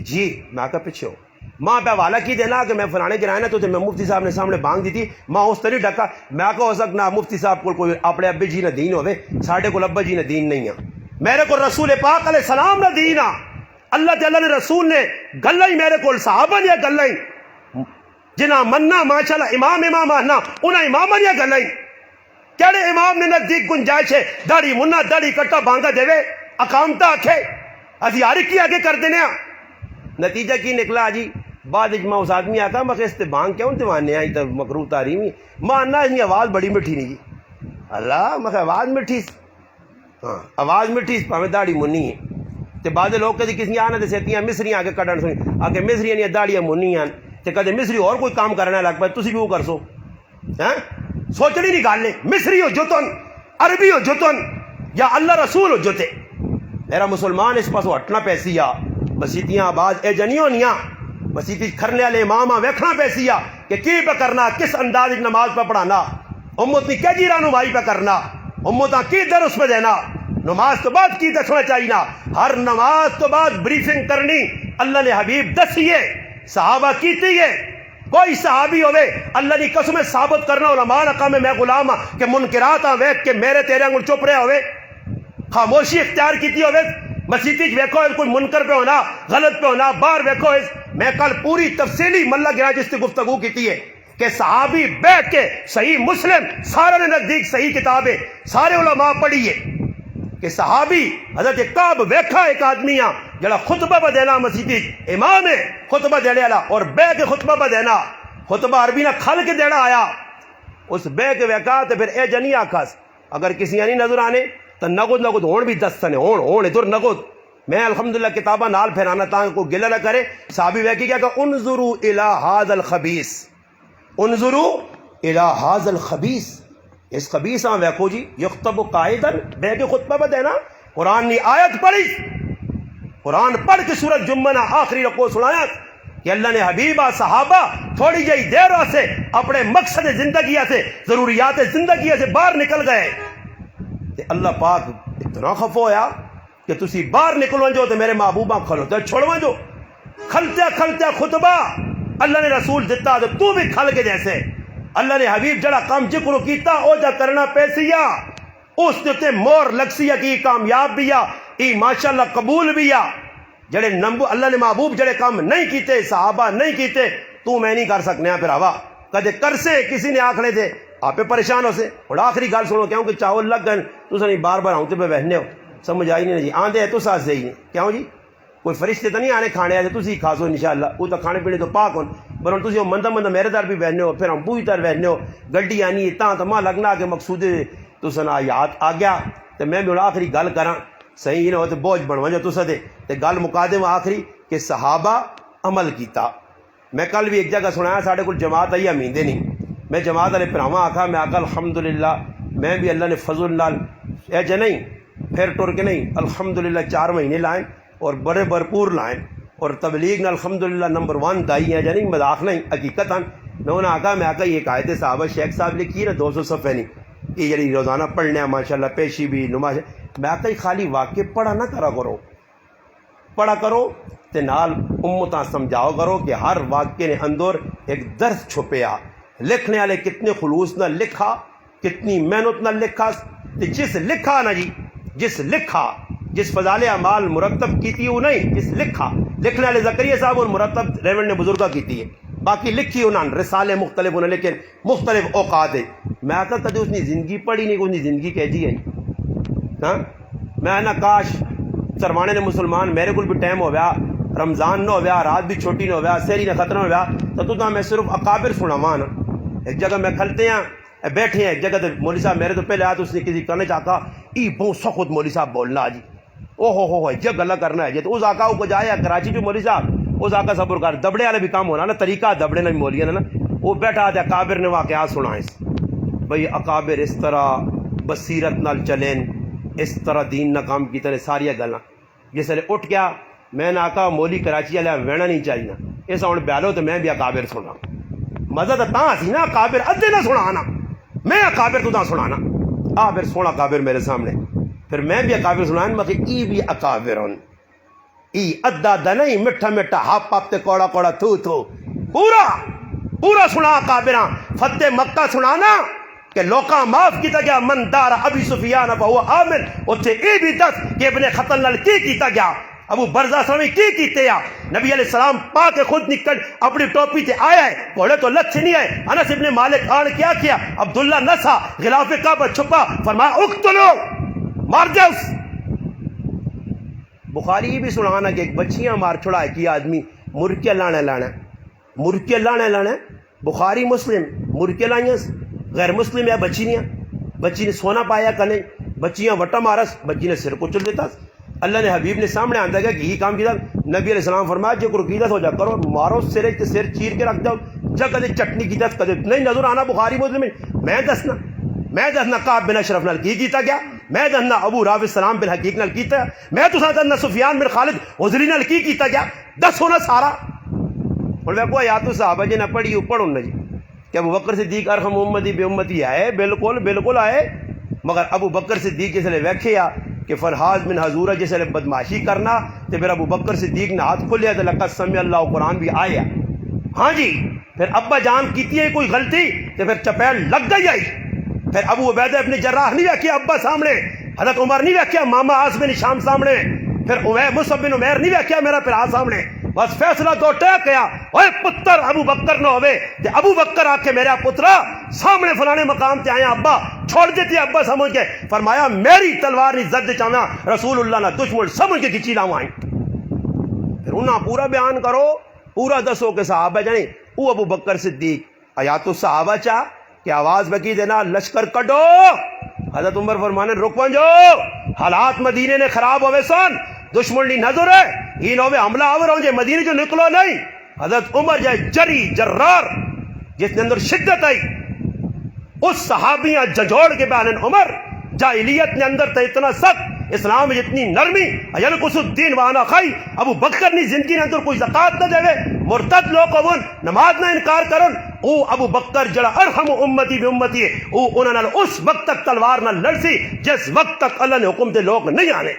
جی میں آکا پیچھے ہو ماں پہ حوالہ کی دینا کہ میں فلانے گرائے نا تو میں مفتی صاحب نے سامنے بانگ دی تھی ماں اس طرح ڈکا میں آکا ہو سکنا مفتی صاحب کو کوئی اپنے ابے جی نے دین ہوئے ساڑھے کو ابا جی نے دین نہیں ہے، میرے کو رسول پاک علیہ السلام نے دین آ اللہ تعالیٰ نے رسول نے گلہ ہی میرے کو صحابہ نے گلہ ہی جنہ مننا ماشاءاللہ امام آنا انہیں امام نے گلہ ہی کیڑے امام نے نزدیک گنجائش ہے داڑھی منا داڑھی کٹا بانگا دے اقامتہ آکھے ازی آری کی آگے کر دینے نتیجہ کی نکلا جی بعد اجماع اس آدمی آتا میں اس تے بانگ کیوں تے ماننے آئی تا مکروہ تحریمی ماننا اس نے آواز بڑی مٹھی نہیں جی اللہ میں آواز مٹھی ہاں آواز مٹھی پاویں داڑھی منی ہے تے بعد لوگ کدی کسی آنا تے سیتیاں مصری آگے کڈن سن آگے مصری نے داڑیاں منی آن تے کدے مصری اور کوئی کام کرنا لگ پائے تسی بھی وہ کر سو ہیں سوچنی نہیں گل ہے مصری ہو جتن عربی ہو جتن یا اللہ رسول ہو جتے میرا مسلمان اس پاسو ہٹنا پیسی آ مسیتیاں آباد اے جنیوں نیاں مسیتی کھرنے والے اماماں ویکھنا پیسی آ کہ کی پہ کرنا کس انداز نماز پہ پڑھانا امت کی کی رہنمائی پہ کرنا امتاں کی درس پہ دینا نماز تو بعد کی دسنا چاہیے ہر نماز تو بعد بریفنگ کرنی اللہ نے حبیب دسیے صحابہ کیتی ہے کوئی صحابی ہوئے اللہ نے قسم ثابت کرنا علماء اقام میں غلام کہ منکرات ویکھ کے میرے تیرے انگل چپ رہے ہوئے خاموشی اختیار کیتی ہوئے مسیطی ویکھو کوئی منکر پہ ہونا غلط پہ ہونا باہر ویکھو میں کل پوری تفصیلی ملا گرا جس سے گفتگو کی ہے کہ صحابی بیٹھ کے صحیح مسلم سارے نے نزدیک صحیح کتابیں سارے علماء پڑھیے کہ صحابی حضرت کعب ویکھا ایک آدمی جڑا خطبہ پہ دینا مسیطی امام ہے خطبہ دینے والا اور بے کے خطبہ پہ دینا خطبہ عربی نہ کھل کے دینا آیا اس بے کے ویکھا تو پھر اے جنی آکھاس اگر کسی نہیں نظر آنے تو نگود ہون بھی 10 سنے ہون ادھر نگود میں الحمدللہ کتابہ نال پھیرانا تاں کو گلہ نہ کرے صحابی ویکھی کیا کہ انظروا الی ھذا الخبیث انظروا الی ھذا الخبیث اس خبیث ویکھو جی یخطب قائدن بے کے خطبہ پہ دینا قرآن نے آیت پڑھی قرآن پڑھ کے سورۃ جمعہ آخری رکوع سنایا کہ اللہ نے حبیبہ صحابہ تھوڑی جہی دیر سے اپنے مقصد زندگی سے ضروریات زندگی سے باہر نکل گئے تے اللہ پاک اتنا خفا ہویا کہ تسی باہر نکلو جو تے میرے محبوبہ کھلو تے چھوڑو جو کھلتے خطبہ اللہ نے رسول دیتا تو بھی کھل کے جیسے اللہ نے حبیب جڑا کام جکرو کیتا او جا کرنا پیسیا اس تے مور لگسیا کی کامیاب بھی ای ماشاءاللہ قبول بھی جڑے نمبو اللہ نے محبوب جڑے کام نہیں کیتے صحابہ نہیں کیتے تو میں نہیں کر سکنے پھر ہوا کدے کر سے کسی نے آکھنے تھے آپ پریشان ہو سے اور آخری گل سنو کیوں کہ چاول لگ گئے تو سنی بار بار آؤں تے پہ بہنے ہو سمجھ آئی نہیں جی آندے تو ساتھ سے ہی نہیں کیوں جی کوئی فرشتے تو نہیں آنے کھانے آئے تسی کھاسو انشاءاللہ وہ تو کھانے پینے تو پاک ہون پر تسی ہو مندہ میرے در بھی بہنے ہو پھر ہم پوری طرح بہنے ہو گڈی آنی تاں تو ماں لگنا کہ مقصود تو سنا یاد آ گیا تو میں بھی آخری گل کراں صحیح نہ ہو تو بوجھ بنوا جو تسا دے تے گل مکا دے آخری کہ صحابہ عمل کیتا میں کل بھی ایک جگہ سنایا ساڑھے کو جماعت آئی امیندے نہیں میں جماعت والے پراواں آکھا میں آکھا الحمدللہ میں بھی اللہ نے فضل نال اے جے نہیں پھر ٹر کے نہیں الحمدللہ 4 مہینے لائیں اور بڑے بھرپور لائیں اور تبلیغ نے الحمدللہ نمبر 1 دائی ہے جانی مذاق نہیں حقیقت میں انہیں آکا یہ آیت صحابہ شیخ صاحب لکھی ہے نا 200 صفحے نہیں یہ جڑی روزانہ پڑھنے ہیں ماشاءاللہ پیشی بھی نماز میں آکا خالی واقع پڑھا نہ کرا کرو پڑھا کرو تے نال امتاں سمجھاؤ کرو کہ ہر واقعے نے اندر ایک درس چھپیا لکھنے والے کتنے خلوص نہ لکھا کتنی محنت نہ لکھا تے جس لکھا نا جی جس فضائل اعمال مرتب کیتی وہ نہیں جس لکھنے والے زکریا صاحب اور مرتب ریونڈ نے بزرگہ کیتی ہے باقی لکھی انہوں نے رسالے مختلف انہیں لیکن مختلف اوقات ہے میں آتا کدی اس نے زندگی پڑھی نہیں اس نے زندگی کہہ جی ہے ہاں میں نا کاش سروانے نے مسلمان میرے کو بھی ٹائم ہو گیا رمضان نہ ہو گیا رات بھی چھوٹی نہ ہو گیا سہری نہ ختم ہو گیا تو میں صرف اکابر سناواں نا ایک جگہ میں کھلتے ہیں بیٹھے ہیں ایک جگہ مولوی صاحب میرے تو پہلے آیا تو اس نے کسی کرنے چاہتا بہت سخت مولوی صاحب بولنا جی ہو جب گلا کرنا ہے جی تو اس آقا کو جائے کراچی بھی مولوی صاحب اس آقا صبر کر دبڑے والے بھی کام ہونا نا طریقہ دبڑے نہ مولیا نا وہ بیٹھا آتا اکابر نے واقعات سنا بھائی اکابر اس طرح بصیرت نال چلیں اس طرح دین نہ کام کی طرح ساری گلاں جس ویلے اٹھ گیا میں نے آقا مولی کراچی والے وہنا نہیں چاہیے اس ہوں بیالو تو میں بھی اکابر سنا مزہ تو سی نا اکابر ادھے نہ سنا میں اکابر تو سنانا پھر سونا اکابر میرے سامنے پھر میں بھی اکابر سنا میں ای بھی اکابر ای ادا دا نہیں مٹھا مٹھا ہاپ ہاپ تے کوڑا کوڑا تھو پورا سنا اکابراں فتح مکہ سنانا کہ لوکاں معاف کیتا گیا من دار ابی سفیان فہو آمن اتھے اے بھی دس کہ ابن خطل نال کی کیتا گیا ابو برزہ سلامی کی کیتے یا نبی علیہ السلام پا کے خود نکل اپنی ٹوپی تے آیا ہے گھوڑے تو لچ نہیں آئے انس ابن مالک آن کیا عبداللہ نسا غلاف کعبہ چھپا فرمایا اقتلو مار جاؤ بخاری بھی سنانا کہ ایک بچیاں مار چھڑا ہے کی آدمی مرکیاں لانا بخاری مسلم مرکیاں لائیاں غیر مسلم ہے بچی نے سونا پایا کنے بچیاں وٹا مارس بچی نے سر کچل دیتا اللہ نے حبیب نے سامنے آندا گیا کہ یہ کام کیا نبی علیہ السلام فرمایا جو کوئی قیدت ہو جا کرو مارو سر چیر کے رکھ جاؤ جب کدے چٹنی کی دس کدے نہیں نظر آنا بخاری مسلم میں دسنا کعب بن اشرف نال کی کیتا گیا میں دسنا ابو راوی السلام بن حقیق نال کیتا میں تو دسنا سفیان بن خالد حضری نال کی کیتا گیا دسو نا سارا ہن میں کوئی یا تو صحابہ جی نہ پڑھی پڑھو نا جی کہ ابو بکر صدیق ارحم امتی بے امتی آئے بالکل آئے مگر ابو بکر صدیق جس نے ویکھیا کہ فرحاز بن حضورہ جس نے بدماشی کرنا تو پھر ابو بکر صدیق نے ہاتھ کھولیا تو لقد سمع اللہ قرآن بھی آیا ہاں جی پھر ابا جان کیتی ہے کوئی غلطی تو پھر چپیڑ لگ گئی آئی پھر ابو عبیدہ ابن جراح نہیں ویکھیا ابا سامنے حضرت عمر نہیں ویکھیا ماما عاص بن ہشام سامنے پھر مصعب بن عمیر نہیں ویکھیا میرا پھر سامنے بس فیصلہ تو ٹیک گیا اوے پتر ابو بکر نہ ہوئے تے ابو بکر آکے میرا پترا سامنے فلانے مقام تے آیا ابا چھوڑ دیتی ابا سمجھ کے فرمایا میری تلوار نہیں زد چاہنا رسول اللہ نہ دشمن سمجھ کے کھچی لاؤں آئیں پھر انہاں پورا بیان کرو پورا دسو کہ صحابہ جانے او ابو بکر صدیق آیات الصحابہ چاہ کہ آواز بکی دینا لشکر کڈو حضرت عمر فرمانے رک ونجو حالات مدینے نے خراب ہوئے سن دشمن نہیں نظر ہے یہ نوے حملہ آور ہوں جے مدینے جو نکلو نہیں حضرت عمر جائے جری جرار جس نے اندر شدت آئی اس صحابیاں ججوڑ کے بیان عمر جاہلیت نے اندر تا اتنا سخت اسلام میں جتنی نرمی یلقص الدین وانا خی ابو بکر نے زندگی نے اندر کوئی زکات نہ دے مرتد لوگ ون نماز نہ انکار کرن او ابو بکر جڑا ارحم امتی بے امتی ہے او انہاں نال اس وقت تک تلوار نہ لڑسی جس وقت تک اللہ نے حکم دے لوگ نہیں آنے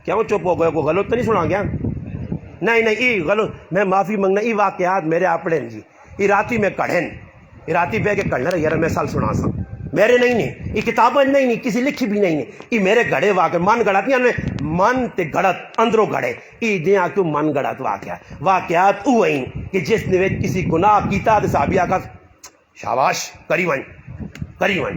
کیا وہ چپ ہو گئے کو غلط تو نہیں سنا گیا نہیں ای غلط میں معافی منگنا ای واقعات میرے اپنے جی ای راتی میں کڑھن ای راتی بہ کے کڑھنا یار میں سال سنا سا میرے نہیں ای کتابیں نہیں کسی لکھی بھی نہیں ای میرے گھڑے واقع من گڑت نہیں من تے گڑت اندروں گڑے ای دیا کیوں من گڑت واقعات او ہیں کہ جس نے کسی گناہ کیتا تے صحابی آقا شاباش کری ون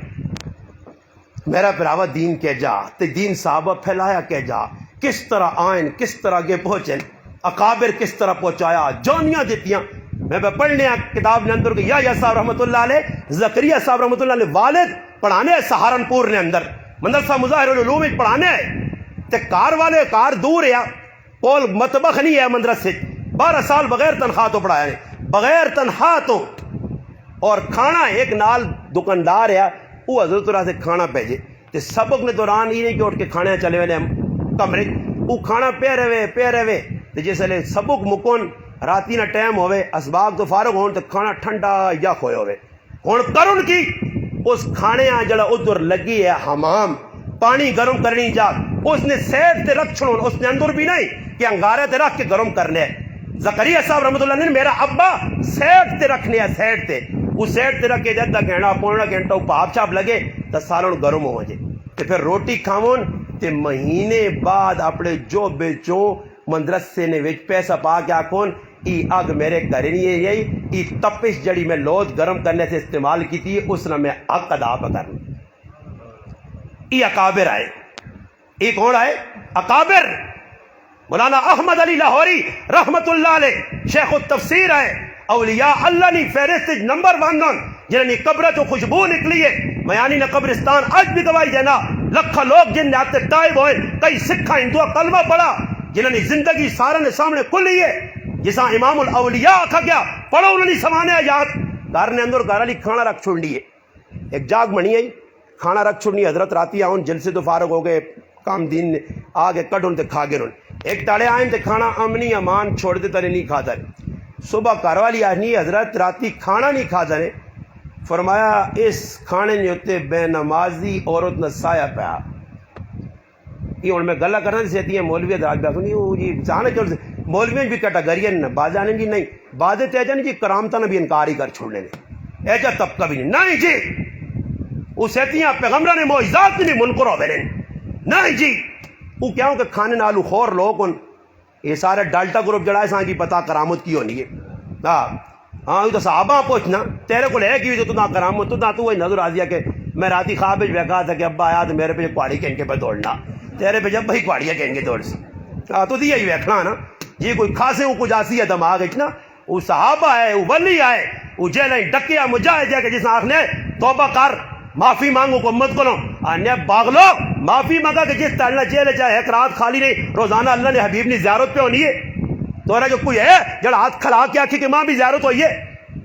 میرا پراوا دین کے جا تے دین صحابہ پھیلایا کے جا کس طرح آئیں کس طرح کے پہنچیں اکابر کس طرح پہنچایا جانیاں دیتیاں میں پڑھنے کتاب نے اندر کہ یا صاحب رحمۃ اللہ علیہ زکریہ صاحب رحمۃ اللہ علیہ والد پڑھانے سہارنپور نے اندر مدرسہ مظاہر العلوم پڑھانے تے کار والے کار دور ہے کول مطبخ نہیں ہے مدرسے 12 سال بغیر تنخواہ تو پڑھایا نے بغیر تنخواہ تو اور کھانا ایک نال دکاندار ہے وہ حضرت اللہ سے کھانا بھیجے تے سبق نے دوران یہ نہیں کہ اٹھ کے کھانے چلے ہوئے کمرے وہ کھانا پہ رہے تے جس لے سبق مکن راتی نہ ٹائم ہوئے اسباب تو فارغ ہون تو کھانا ٹھنڈا یا کھوئے ہوئے ہون کرن کی اس کھانے آ جڑا ادھر لگی ہے حمام پانی گرم کرنی جا اس نے سیٹ تے رکھ چھوڑ اس نے اندر بھی نہیں کہ انگارے تے رکھ کے گرم کرنے زکریا صاحب رحمۃ اللہ نے میرا ابا سیٹ تے رکھنے ہے سیٹ تے اس سیٹ تے رکھ کے جد تک گھنٹا پونا گھنٹہ پاپ چھاپ لگے تو سالن گرم ہو جائے تے پھر روٹی کھاون تے مہینے بعد اپنے جو بیچو مدرسے نے وچ پیسہ پا کے آکھون ای اگ میرے گھر نہیں ہے ای تپش جڑی میں لوت گرم کرنے سے استعمال کی تھی اس نے میں اگ ادا کرنی ای اکابر آئے ای کون آئے اکابر مولانا احمد علی لاہوری رحمت اللہ علیہ شیخ التفسیر آئے اولیاء اللہ نے فہرست نمبر 1 جنہوں نے قبر تو خوشبو نکلی ہے میانی نے قبرستان آج بھی گواہی دینا لکھا لوگ جن نے آتے ٹائب ہوئے کئی سکھا ہندوہ کلمہ پڑھا جنہوں نے زندگی سارے نے سامنے کھلی ہے جسا امام الاولیاء آکھا گیا پڑھو انہوں نے سمانے آیات گھر نے اندر گھر علی کھانا رکھ چھوڑنی ہے ایک جاگ بنی ہے کھانا رکھ چھوڑنی حضرت راتی آؤں جلسے تو فارغ ہو گئے کام دین آگے کڈن تے کھا گئے ایک تاڑے آئیں تے کھانا امنی امان چھوڑ دے تلے نہیں کھاتا رہے صبح کاروالی آنی حضرت راتی کھانا نہیں کھاتا رہے فرمایا اس کھانے نے ہوتے بے نمازی عورت نہ سایہ پیا یہ ان میں گلہ کرنا سیتی ہیں مولوی دراج بیا سنی وہ جی چاہنے چل مولویوں بھی کیٹاگریاں بازانے جی نہیں بازے تیجن جی کرامتہ نے بھی انکار ہی کر چھوڑنے لے ایجا طبقہ بھی نہیں جی وہ سیتی ہیں پیغمبرہ نے معجزات نہیں منکر ہو بیرے نہیں جی وہ کیا ہوں کہ کھانے نالو خور لوگ ان یہ سارے ڈالٹا گروپ جڑا ہے ساں کی پتہ کرامت کی ہونی ہے ہاں یہ تو صحابہ پوچھنا تیرے کو لے کی تو نہ کرامت تو وہی نظر آ دیا کہ میں راتی خواب میں کہا تھا کہ ابا آیا تو میرے پہ کوڑی کہن کے پہ دوڑنا تیرے پہ جب بھائی کوڑیاں کہن کے دوڑ سی تو دیا ہی ویکھنا نا جی کوئی خاصے ہوں کچھ آسی ہے دماغ نا وہ صحابہ ہے وہ ولی آئے وہ جیلیں ڈکیا مجاہد ہے کہ جس آنکھ نے توبہ کر معافی مانگو کو امت کو آنے باغلو معافی مانگا کہ جس تالنا جیلے جائے ایک رات خالی نہیں روزانہ اللہ نے حبیب نے زیارت پہ ہونی ہے تو رہا جو کوئی ہے جڑا ہاتھ کھلا کے آکھی کہ ماں بھی زیارت ہوئی ہے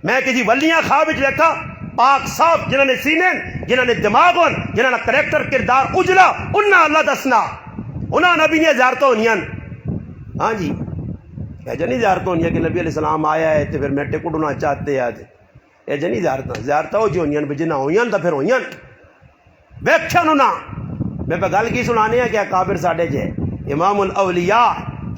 میں کسی ولیاں خواب وچ ویکھا پاک صاف جنہوں نے سینے جنہوں نے دماغ جنہوں نے کریکٹر کردار اجلا انہاں اللہ دسنا انہاں نبی نے زیارت ہونیاں ہاں جی ایجا نہیں زیارت ہونیاں کہ نبی علیہ السلام آیا ہے تو پھر میں ٹکٹ ہونا چاہتے ہیں ایجا نہیں زیارت ہو جو ہونیاں بجنا ہویاں تو پھر ہویاں ویکھیا نو نا میں پہ گل کی سنانے ہیں کہ اکابر ساڈے جے امام الاولیاء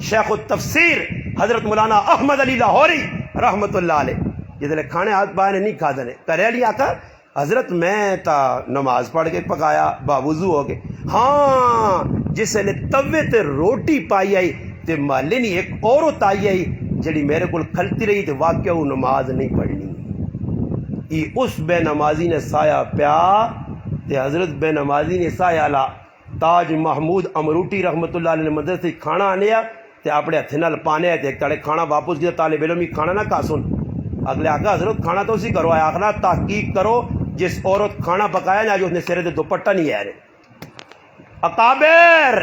شیخ التفسیر حضرت مولانا احمد علی لاہوری رحمت اللہ علیہ جس کھانے ہاتھ پائے نے نہیں کھا دے کرے لیا آقا حضرت میں تا نماز پڑھ کے پکایا باوضو ہو گئے ہاں جس نے توے تے روٹی پائی آئی تے مالے نہیں ایک عورت آئی آئی جڑی میرے کو کھلتی رہی تے واقعہ وہ نماز نہیں پڑھنی یہ اس بے نمازی نے سایہ پیا تے حضرت بے نمازی نے سایہ لا تاج محمود امروٹی رحمت اللہ علیہ مدرسے سے کھانا آنے تے اپنے ہتھ نال پانے تے ایک تڑے کھانا واپس کیا طالب علم ہی کھانا نہ کاسن اگلے آقا حضرت کھانا تو اسی کرو آخلا تحقیق کرو جس عورت کھانا پکایا نا جو اس نے سرے دے دوپٹہ نہیں ہے اکابر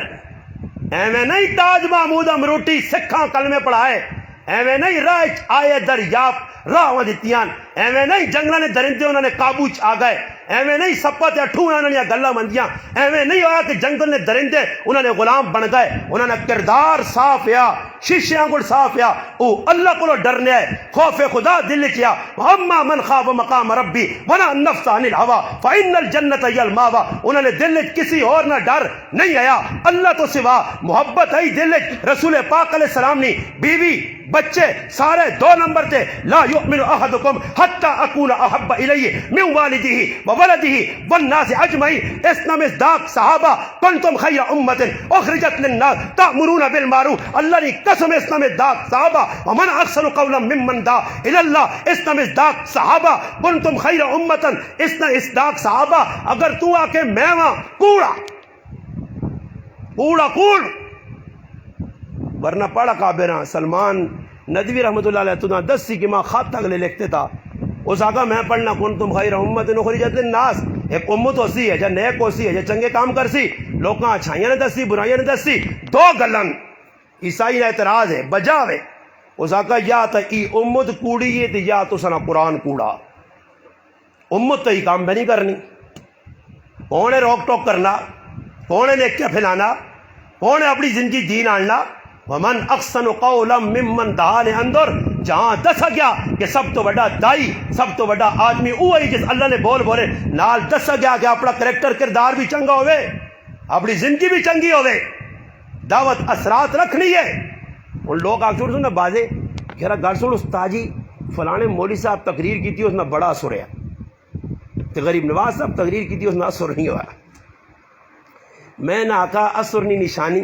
ایویں نہیں تاج محمود امروٹی سکھاں کلمے پڑھائے ایویں نہیں راہ آئے دریافت راہ دیتیاں ایویں نہیں جنگلہ نے درندے انہوں نے قابو آ گئے ایویں نہیں سپا تے اٹھو انہوں نے گلہ مندیاں ایویں نہیں ہوا کہ جنگل نے درندے انہوں نے غلام بن گئے انہوں نے کردار صاف یا شیشیاں گڑ صاف یا او اللہ کو ڈرنے ہے خوف خدا دل کیا اما من خاف مقام ربی ونہا النفس عن الہوا فإن الجنت ہی الماوا انہوں نے دل کسی اور نہ ڈر نہیں آیا اللہ تو سوا محبت ہے دل رسول پاک علیہ السلام نے بیوی بچے سارے 2 نمبر تے لا یؤمن احدکم حتی اکون احب الیہ من والدہ وولدہ والناس اجمعین اسنا مصداق صحابہ کنتم خیر امت اخرجت للناس تأمرون بالمعروف اللہ نے قسم اسنا مصداق صحابہ ومن احسن قولا ممن دعا الی اللہ اسنا مصداق صحابہ کنتم خیر امت اسنا مصداق صحابہ اگر تو آ کے میواں کوڑا کوڑ ورنہ پڑھا کابراں سلمان ندوی رحمت اللہ علیہ تو دسی کہ ماں خط تک لے لکھتے تھا اس آقا میں پڑھنا کنتم خیر امت اخرجت للناس ایک امت ہو سی ہے جا نیک ہو سی ہے جا چنگے کام کر سی لوکاں اچھائیاں نے دسی برائیاں نے دسی 2 گلن عیسائی نے اعتراض ہے بجاوے اس آقا یا تا ای امت کوڑی ہے یا تو سنا قرآن کوڑا امت تو ہی کام بھی نہیں کرنی کون ہے روک ٹوک کرنا کون ہے نیکیاں پھیلانا کون ہے اپنی زندگی دین آننا ومن احسن قولا ممن دعا اندر، جہاں دسا گیا کہ سب تو بڑا دائی، سب تو بڑا آدمی وہی جس اللہ نے بول بولے نال دسا گیا کہ اپنا کریکٹر کردار بھی چنگا ہوئے، اپنی زندگی بھی چنگی ہوئے، دعوت اثرات رکھنی ہے۔ ان لوگ آگے سن بازے کہہ رہا گھر سن استاد جی فلانے مولوی صاحب تقریر کی تھی اس میں بڑا اثر ہے، تو غریب نواز صاحب تقریر کی تھی اس میں اثر نہیں ہوا۔ میں نے آکا اثر نہیں نشانی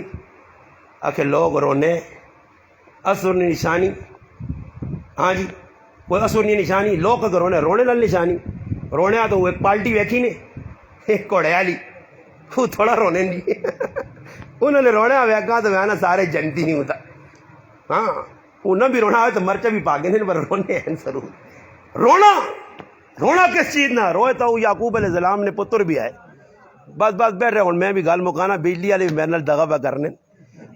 آکے لوگ رونے، اثر نہیں نشانی، ہاں جی کوئی اثر نہیں نشانی، لوگ اگر رونے نال نشانی، رونے آ تو وہ ایک پارٹی ویکھی نے ایک کوڑے والی وہ تھوڑا رونے نہیں انہوں نے رونے ویکھا تو میں سارے جنتی نہیں ہوتا، ہاں انہیں بھی رونا ہوئے تو مرچہ بھی پاگے نہیں پر رونے ہیں ضرور۔ رونا کس چیز نہ روئے تو یعقوب علیہ السلام نے پتر بھی آئے، بس بیٹھ رہے ہوں میں بھی گل مکانا بجلی والے بھی میرے نال دغا پہ کرنے،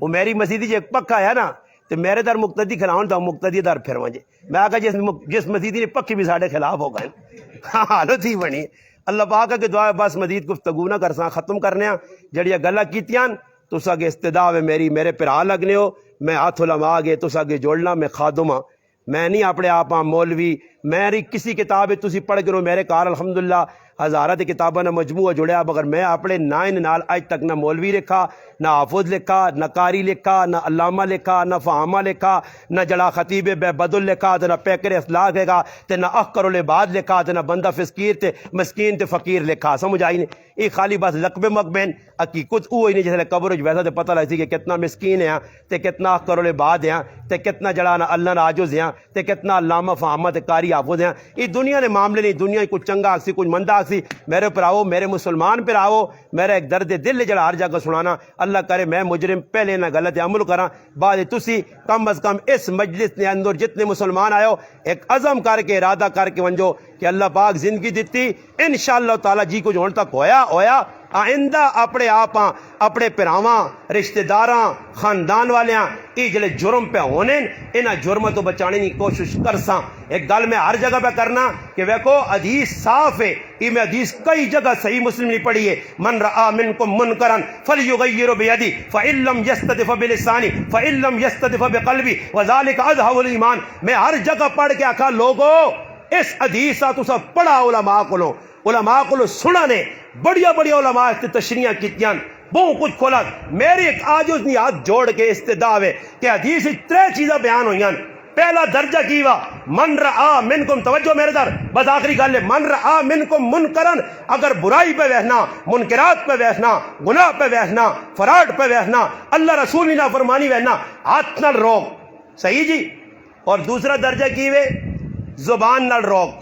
وہ میری مسیدی جو ایک پکا ہے نا تو میرے در مقتدی کھلاؤں تو مقتدی در پھر وجے میں آگا جس مسیدی نے پکی بھی ساڑھے خلاف ہو گئے، ہاں حالت ہی بنی۔ اللہ پاک کہ دعا بس مزید گفتگو نہ کرساں ختم کرنے جڑیاں گلاں کیتیاں تس اگے استدا ہے میرے پرا لگنے ہو، میں ہاتھ علماء گے تس اگے جوڑنا، میں خادم ہاں، میں نہیں اپنے آپ ہاں مولوی، میری کسی کتاب تسی پڑھ کرو میرے کار الحمدللہ ہزارہ تے کتاباں نہ مجموعہ جڑیا، مگر میں اپنے نائن نال اج تک نہ مولوی لکھا، نہ حافظ لکھا، نہ قاری لکھا، نہ علامہ لکھا، نہ فہامہ لکھا، نہ جڑا خطیب بے بدل لکھا، تے نہ پیکر اخلاق لکھا، تے نہ احقر العباد لکھا، تے نہ بندہ فسکیر تے مسکین تے فقیر لکھا، سمجھ آئی نہیں؟ یہ خالی بس لقب مقبین حقیقت وہ ہی نہیں جیسے قبر ویسا تے پتہ لگ سی کہ کتنا مسکین ہیں تے کتنا احقر العباد ہیں تے کتنا جڑا نہ اللہ نہ عاجز ہیں تے کتنا علامہ فہامہ تے قاری حافظ ہیں۔ یہ دنیا نے معاملے نہیں، دنیا کچھ چنگا آکسی کچھ مندہ آکسی، میرے پر آؤ میرے مسلمان پر آؤ، میرا ایک درد دل جڑا ہر جگہ سنانا، اللہ کرے میں مجرم پہلے نہ غلط عمل کراں، بعد تسی کم از کم اس مجلس نے اندر جتنے مسلمان آئے ہو ایک عزم کر کے ارادہ کر کے ونجو کہ اللہ پاک زندگی دیتی انشاءاللہ تعالی جی کچھ ہون تک ہویا آئندہ اپنے آپاں اپنے پراواں رشتہ داراں خاندان والیاں یہ جڑے جرم پہ ہونے انہاں جرموں تو بچانے کی کوشش کرساں۔ ایک گل میں ہر جگہ پہ کرنا کہ ویکو حدیث صاف ہے، یہ میں حدیث کئی جگہ صحیح مسلم نہیں پڑھی ہے، من رآ منکم منکرا فلیغیر بیدی فإن لم یستطع فبلسانی فإن لم یستطع بقلبی وذلک اظہر الایمان۔ میں ہر جگہ پڑھ کے آکھا لوگو اس حدیث تو سب پڑھا علماء کو سنا نے بڑیا علماء اس تشریح کیتیاں بہت کچھ کھولا۔ میری ایک عاجز نہیں ہاتھ جوڑ کے استدعا ہے کہ حدیث ترے چیزیں بیان ہوئیں۔ پہلا درجہ کی وا من رآ منکم، توجہ میرے در بس آخری گل ہے، من رآ منکم منکرن، اگر برائی پہ بیٹھنا، منکرات پہ بیٹھنا، گناہ پہ بیٹھنا، فراڈ پہ بیٹھنا، اللہ رسول کی نافرمانی بیٹھنا، ہاتھ نال روک، صحیح جی۔ اور دوسرا درجہ کی وے زبان نال روک،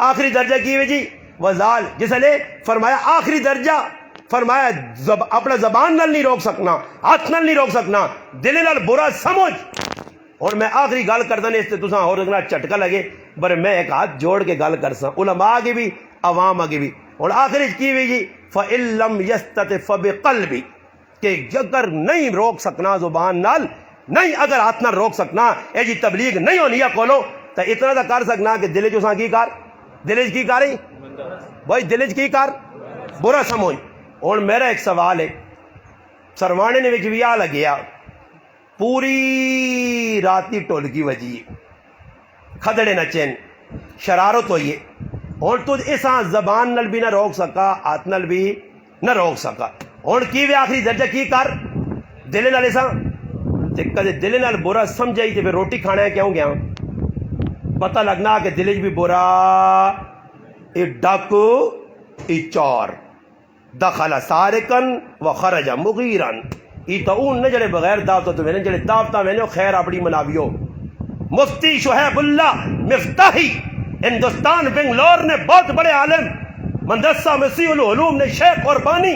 آخری درجہ کی وے جی وزال، جس نے فرمایا آخری درجہ فرمایا اپنا زبان نال نہیں روک سکنا، ہاتھ نال نہیں روک سکنا، دل نال برا سمجھ۔ اور میں آخری گل کردا نے اس تے تساں اور اتنا جھٹکا لگے پر میں ایک ہاتھ جوڑ کے گل کرساں علماء کی بھی عوام کی بھی۔ اور آخری کی ہوئی جی فإن لم یستطع فبقلبی، کہ اگر نہیں روک سکنا زبان نال، نہیں اگر ہاتھ نال روک سکنا، اے جی تبلیغ نہیں ہونی ہے کولو تو اتنا تو کر سکنا کہ دل چ کی کر، دل چ کی کر بھائی، دل چ کی کر برا سمجھ۔ اور میرا ایک سوال ہے، سروانے نے وچ ویا لگیا پوری راتی ٹولکی وجی کھدڑے نچن شرارت ہوئی ہے، اور تو اساں زبان نل بھی نہ روک سکا، ہاتھ نل بھی نہ روک سکا، اور کی وے آخری درجہ کی کر دل نال اساں تے کدے دل نال برا سمجھائی تے پھر روٹی کھانا ہے کیوں گیا پتہ لگنا کہ دل بھی برا اے ڈاک اے چور دخل سارقن و خرج مغیرن، ای تو اون نہ جڑے بغیر دعوت تو میں جڑے دعوت میں نے خیر اپنی مناویو۔ مفتی شہیب اللہ مفتاحی ہندوستان بنگلور نے بہت بڑے عالم مدرسہ مسیح العلوم نے شیخ قربانی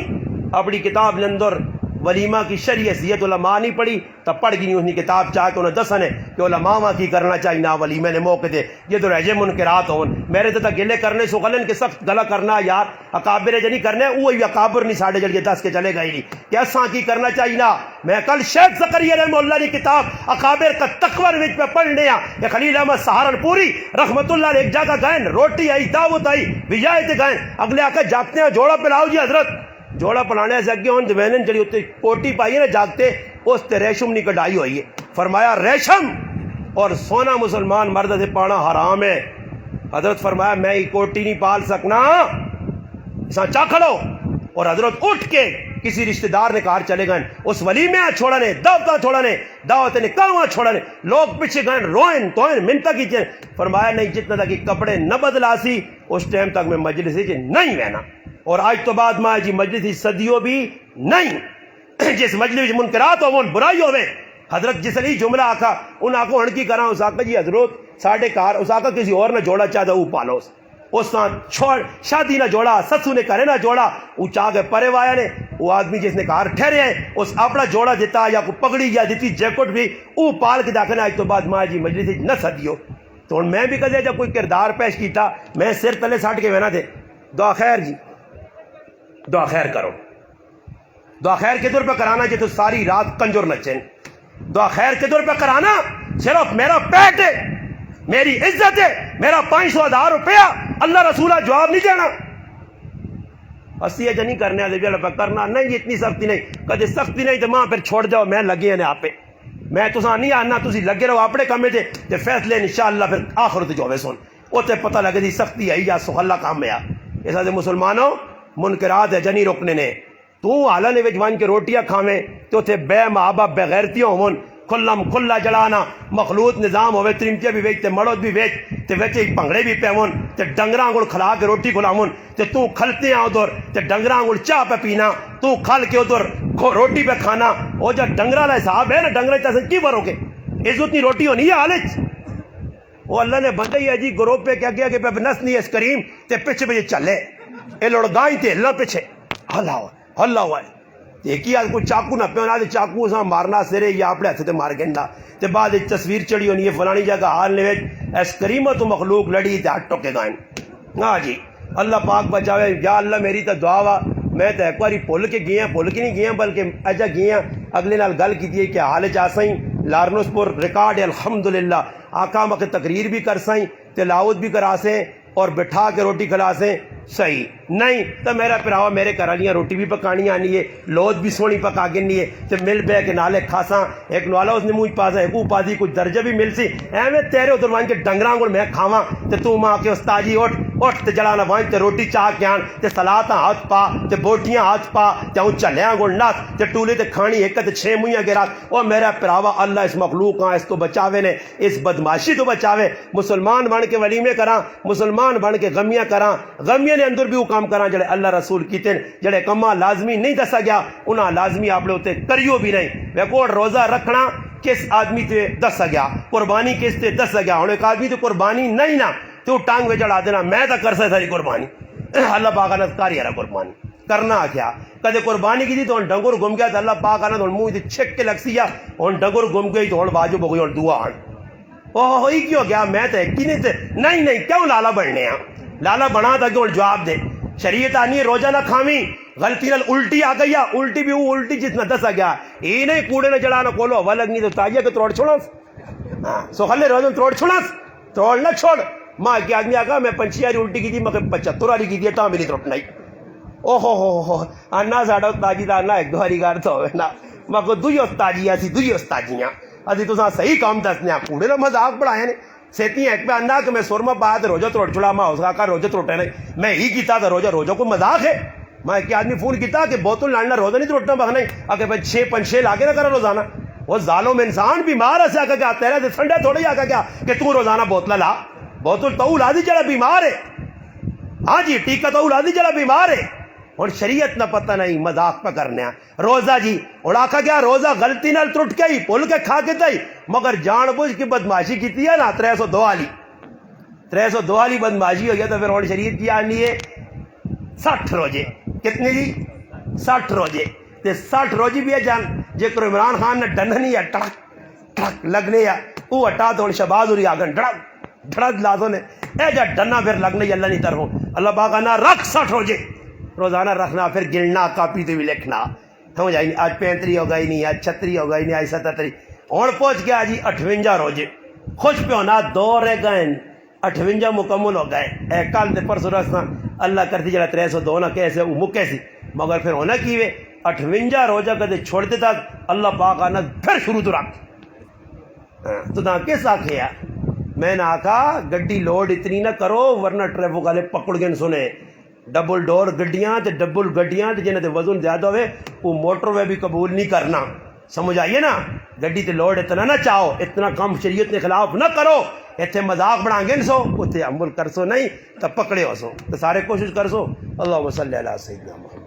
اپنی کتاب کے اندر ولیمہ کی شرعی حیثیت علماء نہیں پڑھی تو پڑھ گئی انہی کتاب چاہ کے انہیں دسن ہے کہ علماء وہاں کی کرنا چاہیے نہ ولیمہ نے موقع دے یہ تو رہجے منکرات ہون میرے تو گلے کرنے سو غلن کے سخت گلا کرنا یار اکابر جنی کرنے وہی اکابر نہیں ساڑھے جڑ کے دس کے چلے گئی نہیں کہ اساں کی کرنا چاہیے نا۔ میں کل شیخ زکریا رحمہ اللہ کی کتاب اکابر کا تقویر وچ پہ پڑھنے کہ خلیل احمد سہارنپوری رحمت اللہ علیہ ایک جگہ گئے روٹی آئی دعوت آئی بجائے تے گئے اگلے آ کے جاتے ہیں جوڑا پلاؤ جی حضرت جوڑا پلانے سے اگے ہوں زمین جڑی اتنے کوٹی پائی ہے نا جاگتے اس تے ریشم نہیں کٹائی ہوئی ہے. فرمایا ریشم اور سونا مسلمان مرد سے پانا حرام ہے. حضرت فرمایا میں یہ کوٹی نہیں پال سکنا اساں چا کھڑو. اور حضرت اٹھ کے کسی رشتہ دار نے کار چلے گئے, اس ولیمے چھوڑا نے, دعوت چھوڑا نے, دعوت نے کہاں چھوڑا نے, لوگ پیچھے گئے روئن توئن منتا کیجئے. فرمایا نہیں جتنا تک کہ کپڑے نہ بدلا سی اس ٹائم تک میں مجلس نہیں رہنا. اور آج تو بعد ماں جی مجلس صدیوں بھی نہیں. جس مجلس منکرات ہو برائی ہوئے. حضرت جس نے جملہ آکھا ان آنکھوں ہنکی کرا اس آکھا جی حضرت ساڑھے کار اس آکھا کسی اور نہ جوڑا چاہتا وہ پالو اس چھوڑ شادی نہ جوڑا سسو نے کرے نہ جوڑا وہ چاہ کے پرے وایا نے وہ آدمی جس نے کار ٹھہرے ہے اس اپنا جوڑا دیتا یا کوئی پگڑی یا دیتی جیکٹ بھی وہ پال کے داخل آج تو بعد ماں جی مجلس نہ سدیو. تو میں بھی کدے جب کوئی کردار پیش کیتا میں سر تلے ساٹ کے وینا دے دعا خیر جی دعا خیر کرو. دعا خیر کے دور پہ کرانا جی تو ساری رات کنجور نچیں. دعا خیر کے دور پہ کرانا صرف میرا پیٹ ہے میری عزت ہے میرا 500,000 روپیہ اللہ رسولہ جواب نہیں دینا. اسی ایجا نہیں کرنے والے جڑا کرنا نہیں اتنی سختی نہیں کدے سختی نہیں تو ماں پھر چھوڑ جاؤ میں لگے نے آپ پہ میں تساں نہیں آنا تسی لگے رہو اپنے کامے تے فیصلے انشاءاللہ پھر آخر تے جو سن اوتے پتہ لگے دی سختی آئی یا سہلا کام ہے. ایسا دے مسلمانوں منکرات ہے جنی روکنے نے. تو حالہ نے وچ وان کے روٹیاں کھاویں تو تے بے محابہ بے غیرتیاں ہون کھلم کھلا جڑانا مخلوط نظام ہوئے ترمچے بھی ویچ تے مڑود بھی ویچ تے ویچے پنگڑے بھی پیون تے ڈنگراں گل کھلا کے روٹی کھلاون تے تو کھلتے ہیں ادھر تے ڈنگراں گل چاہ پہ پینا تو کھل کے ادھر روٹی پہ کھانا. وہ جب ڈنگرا لا حساب ہے نا ڈنگرے تاسے کی برو کے عزت نہیں روٹی ہونی ہے حالچ. وہ اللہ نے بندے ہی ہے جی گروہ پہ کیا گیا کہ پہ نس نہیں اس کریم تے پیچھے پہ چلے اے لوڑ گائیں تے اللہ پیچھے اللہ ہوا ہے. ایک آج کوئی چاقو نہ پیونا تے چاقو اساں مارنا سرے یا اپنے ہاتھ تے مار گندا تے بعد ایک تصویر چڑھی ہونی ہے فلانی جگہ حال نے وچ اس کریمہ تو مخلوق لڑی تے ہٹ ٹوکے گائیں. ہاں جی اللہ پاک بچاوے. یا اللہ میری تے دعا وا میں تے ایک باری بھول کے گیا بھول کے نہیں گیا بلکہ اجا گیا اگلے نال گل کیتی کہ حال چ آسیں لارنوس پور ریکارڈ ہے الحمدللہ آقا مکہ تقریر بھی کر سائیں تلاوت بھی کرا سیں اور بٹھا کے روٹی کھلا سیں صحیح نہیں تو میرا پراوا میرے گھر والیاں روٹی بھی پکانی آنی ہے لوت بھی سونی پکا گنی ہے تے مل بہ کے نالے کھاساں ایک نوالا اس نے منہ پاسا ایک اوپا دی کچھ درجہ بھی مل سی ایویں تیرے ادھر وان کے ڈنگراں گل میں کھاواں تے تو ماں کے استاجی اٹھ تے جڑانا وان تے روٹی چا کے آن تے سلاتاں ہاتھ پا تے بوٹیاں ہاتھ پا تے ہوں چلیاں گل نات تے ٹولے تے کھانی ایک تے 6 مویاں کے رات. او میرا پراوا اللہ اس مخلوق اس تو بچاوے نے اس بدماشی تو بچاوے. مسلمان بن کے ولیمے کراں مسلمان بن کے غمیاں کراں غمیاں نے اندر بھی وہ کام کراں جڑے اللہ رسول کیتے جڑے کما لازمی نہیں دسا گیا انہاں لازمی آپ لوگ تے کریو بھی نہیں. ویکھو روزہ رکھنا کس آدمی تے دسا گیا قربانی کس تے دسا گیا. ہن ایک آدمی تے قربانی نہیں نا تو ٹانگ وچ چڑھا دینا میں تا کر ساری قربانی اللہ پاک نے کاری ہے قربانی کرنا کیا کدے قربانی کی تھی تو ڈنگر گم گیا تو اللہ پاک نے منہ تے چھک کے لگسی ہے ہن ڈنگر گم گئی تو ہن واجب ہو گئی اور دعا ہن اوہ ہوئی کیوں گیا میں تے کی نہیں کیوں لالا بننے ہیں لالا بنا تھا کہ جواب دے. شریعت آنی ہے روزہ نہ کھاویں غلطی نال الٹی آ گئی الٹی بھی وہ الٹی جس نہ دسا گیا یہ نہیں کوڑے نہ جڑانا کولو ہوا لگنی تو تاجیا کے توڑ چھوڑس سو خلے روزہ توڑ چھوڑس توڑ نہ چھوڑ. ماں کے آدمی آگا میں 5 والی الٹی کی تھی میں 75 والی کی تھی تا میری تروٹ نہیں او ہو انا ساڈا تاجی دا نہ ایک دو ہری گار تو ہوے نا میں کو دوئی استاجیاں سی دوئی استاجیاں ادھی تو صحیح کام دسنے کوڑے نہ مذاق بڑھائے نے سیتی ایک پہ اندھا کہ میں سرما پایا تو روزہ توڑ چھڑا ماں اس کا روزہ توڑے نہیں میں ہی کیتا تھا روزہ کو مذاق ہے. میں ایک آدمی فون کیتا کہ بوتل لانا روزہ نہیں توڑنا بخنا اگر میں 6 لاگے نہ کرا روزانہ وہ ظالم انسان بیمار ہے آ کیا تیرا تو ٹھنڈا تھوڑا ہی آ کیا کہ تو روزانہ بوتل لا بوتل تو لا دی جڑا بیمار ہے. ہاں جی ٹیکا تو لا دی جڑا بیمار ہے. اور شریعت نہ پتہ نہیں مذاق پہ کرنے روزہ جی اور آخا گیا روزہ غلطی نال ٹوٹ کے ہی پل کے کھا کے تھی مگر جان بوجھ کی بدماشی کی ہے نا 302 والی بدماشی ہو گیا تو پھر اور شریعت کی آنی ہے 60 روزے کتنے جی 60 روزے تے 60 روزی بھی ہے جان جے کرو عمران خان نے ڈن نہیں ہے ٹھک لگنے ہے وہ ہٹا تو شہباز ہوری آگن ڈھڑک لازوں نے اے جا ڈنا پھر لگنے اللہ نہیں طرفوں اللہ پاک آنا رکھ 60 روزے روزانہ رکھنا پھر گلنا کاپی تے بھی لکھنا سمجھ آئی نہیں آج 35 ہو گئی نہیں آج 36 ہو گئی نہیں آج 77 اور پہنچ گیا جی 58 روزے خوش پہ ہونا 2 رہ گئے 58 مکمل ہو گئے. کل تے پرسوں رسنا اللہ کرتی جڑا 302 نہ کیسے وہ مکے سی مگر پھر ہونا کی وے 58 روزہ کدے چھوڑ دیتا اللہ پاک آنا پھر شروع تو رکھ تو نہ کس آکھیا میں نے آکھا گڈی لوڈ اتنی نہ کرو ورنہ ٹریفک والے پکڑ کے سنے ڈبل ڈور گڈیاں تے ڈبل گڈیاں تے جنہیں تے وزن زیادہ ہوئے وہ موٹر وے بھی قبول نہیں کرنا سمجھ آئیے نا گڈی تے لوڈ اتنا نہ چاہو اتنا کم شریعت کے خلاف نہ کرو اتنے مذاق بنا گے سو اتنے عمل کر سو نہیں تو پکڑے ہو سو تو سارے کوشش کر سو اللہ صلی علی سیدنا محمد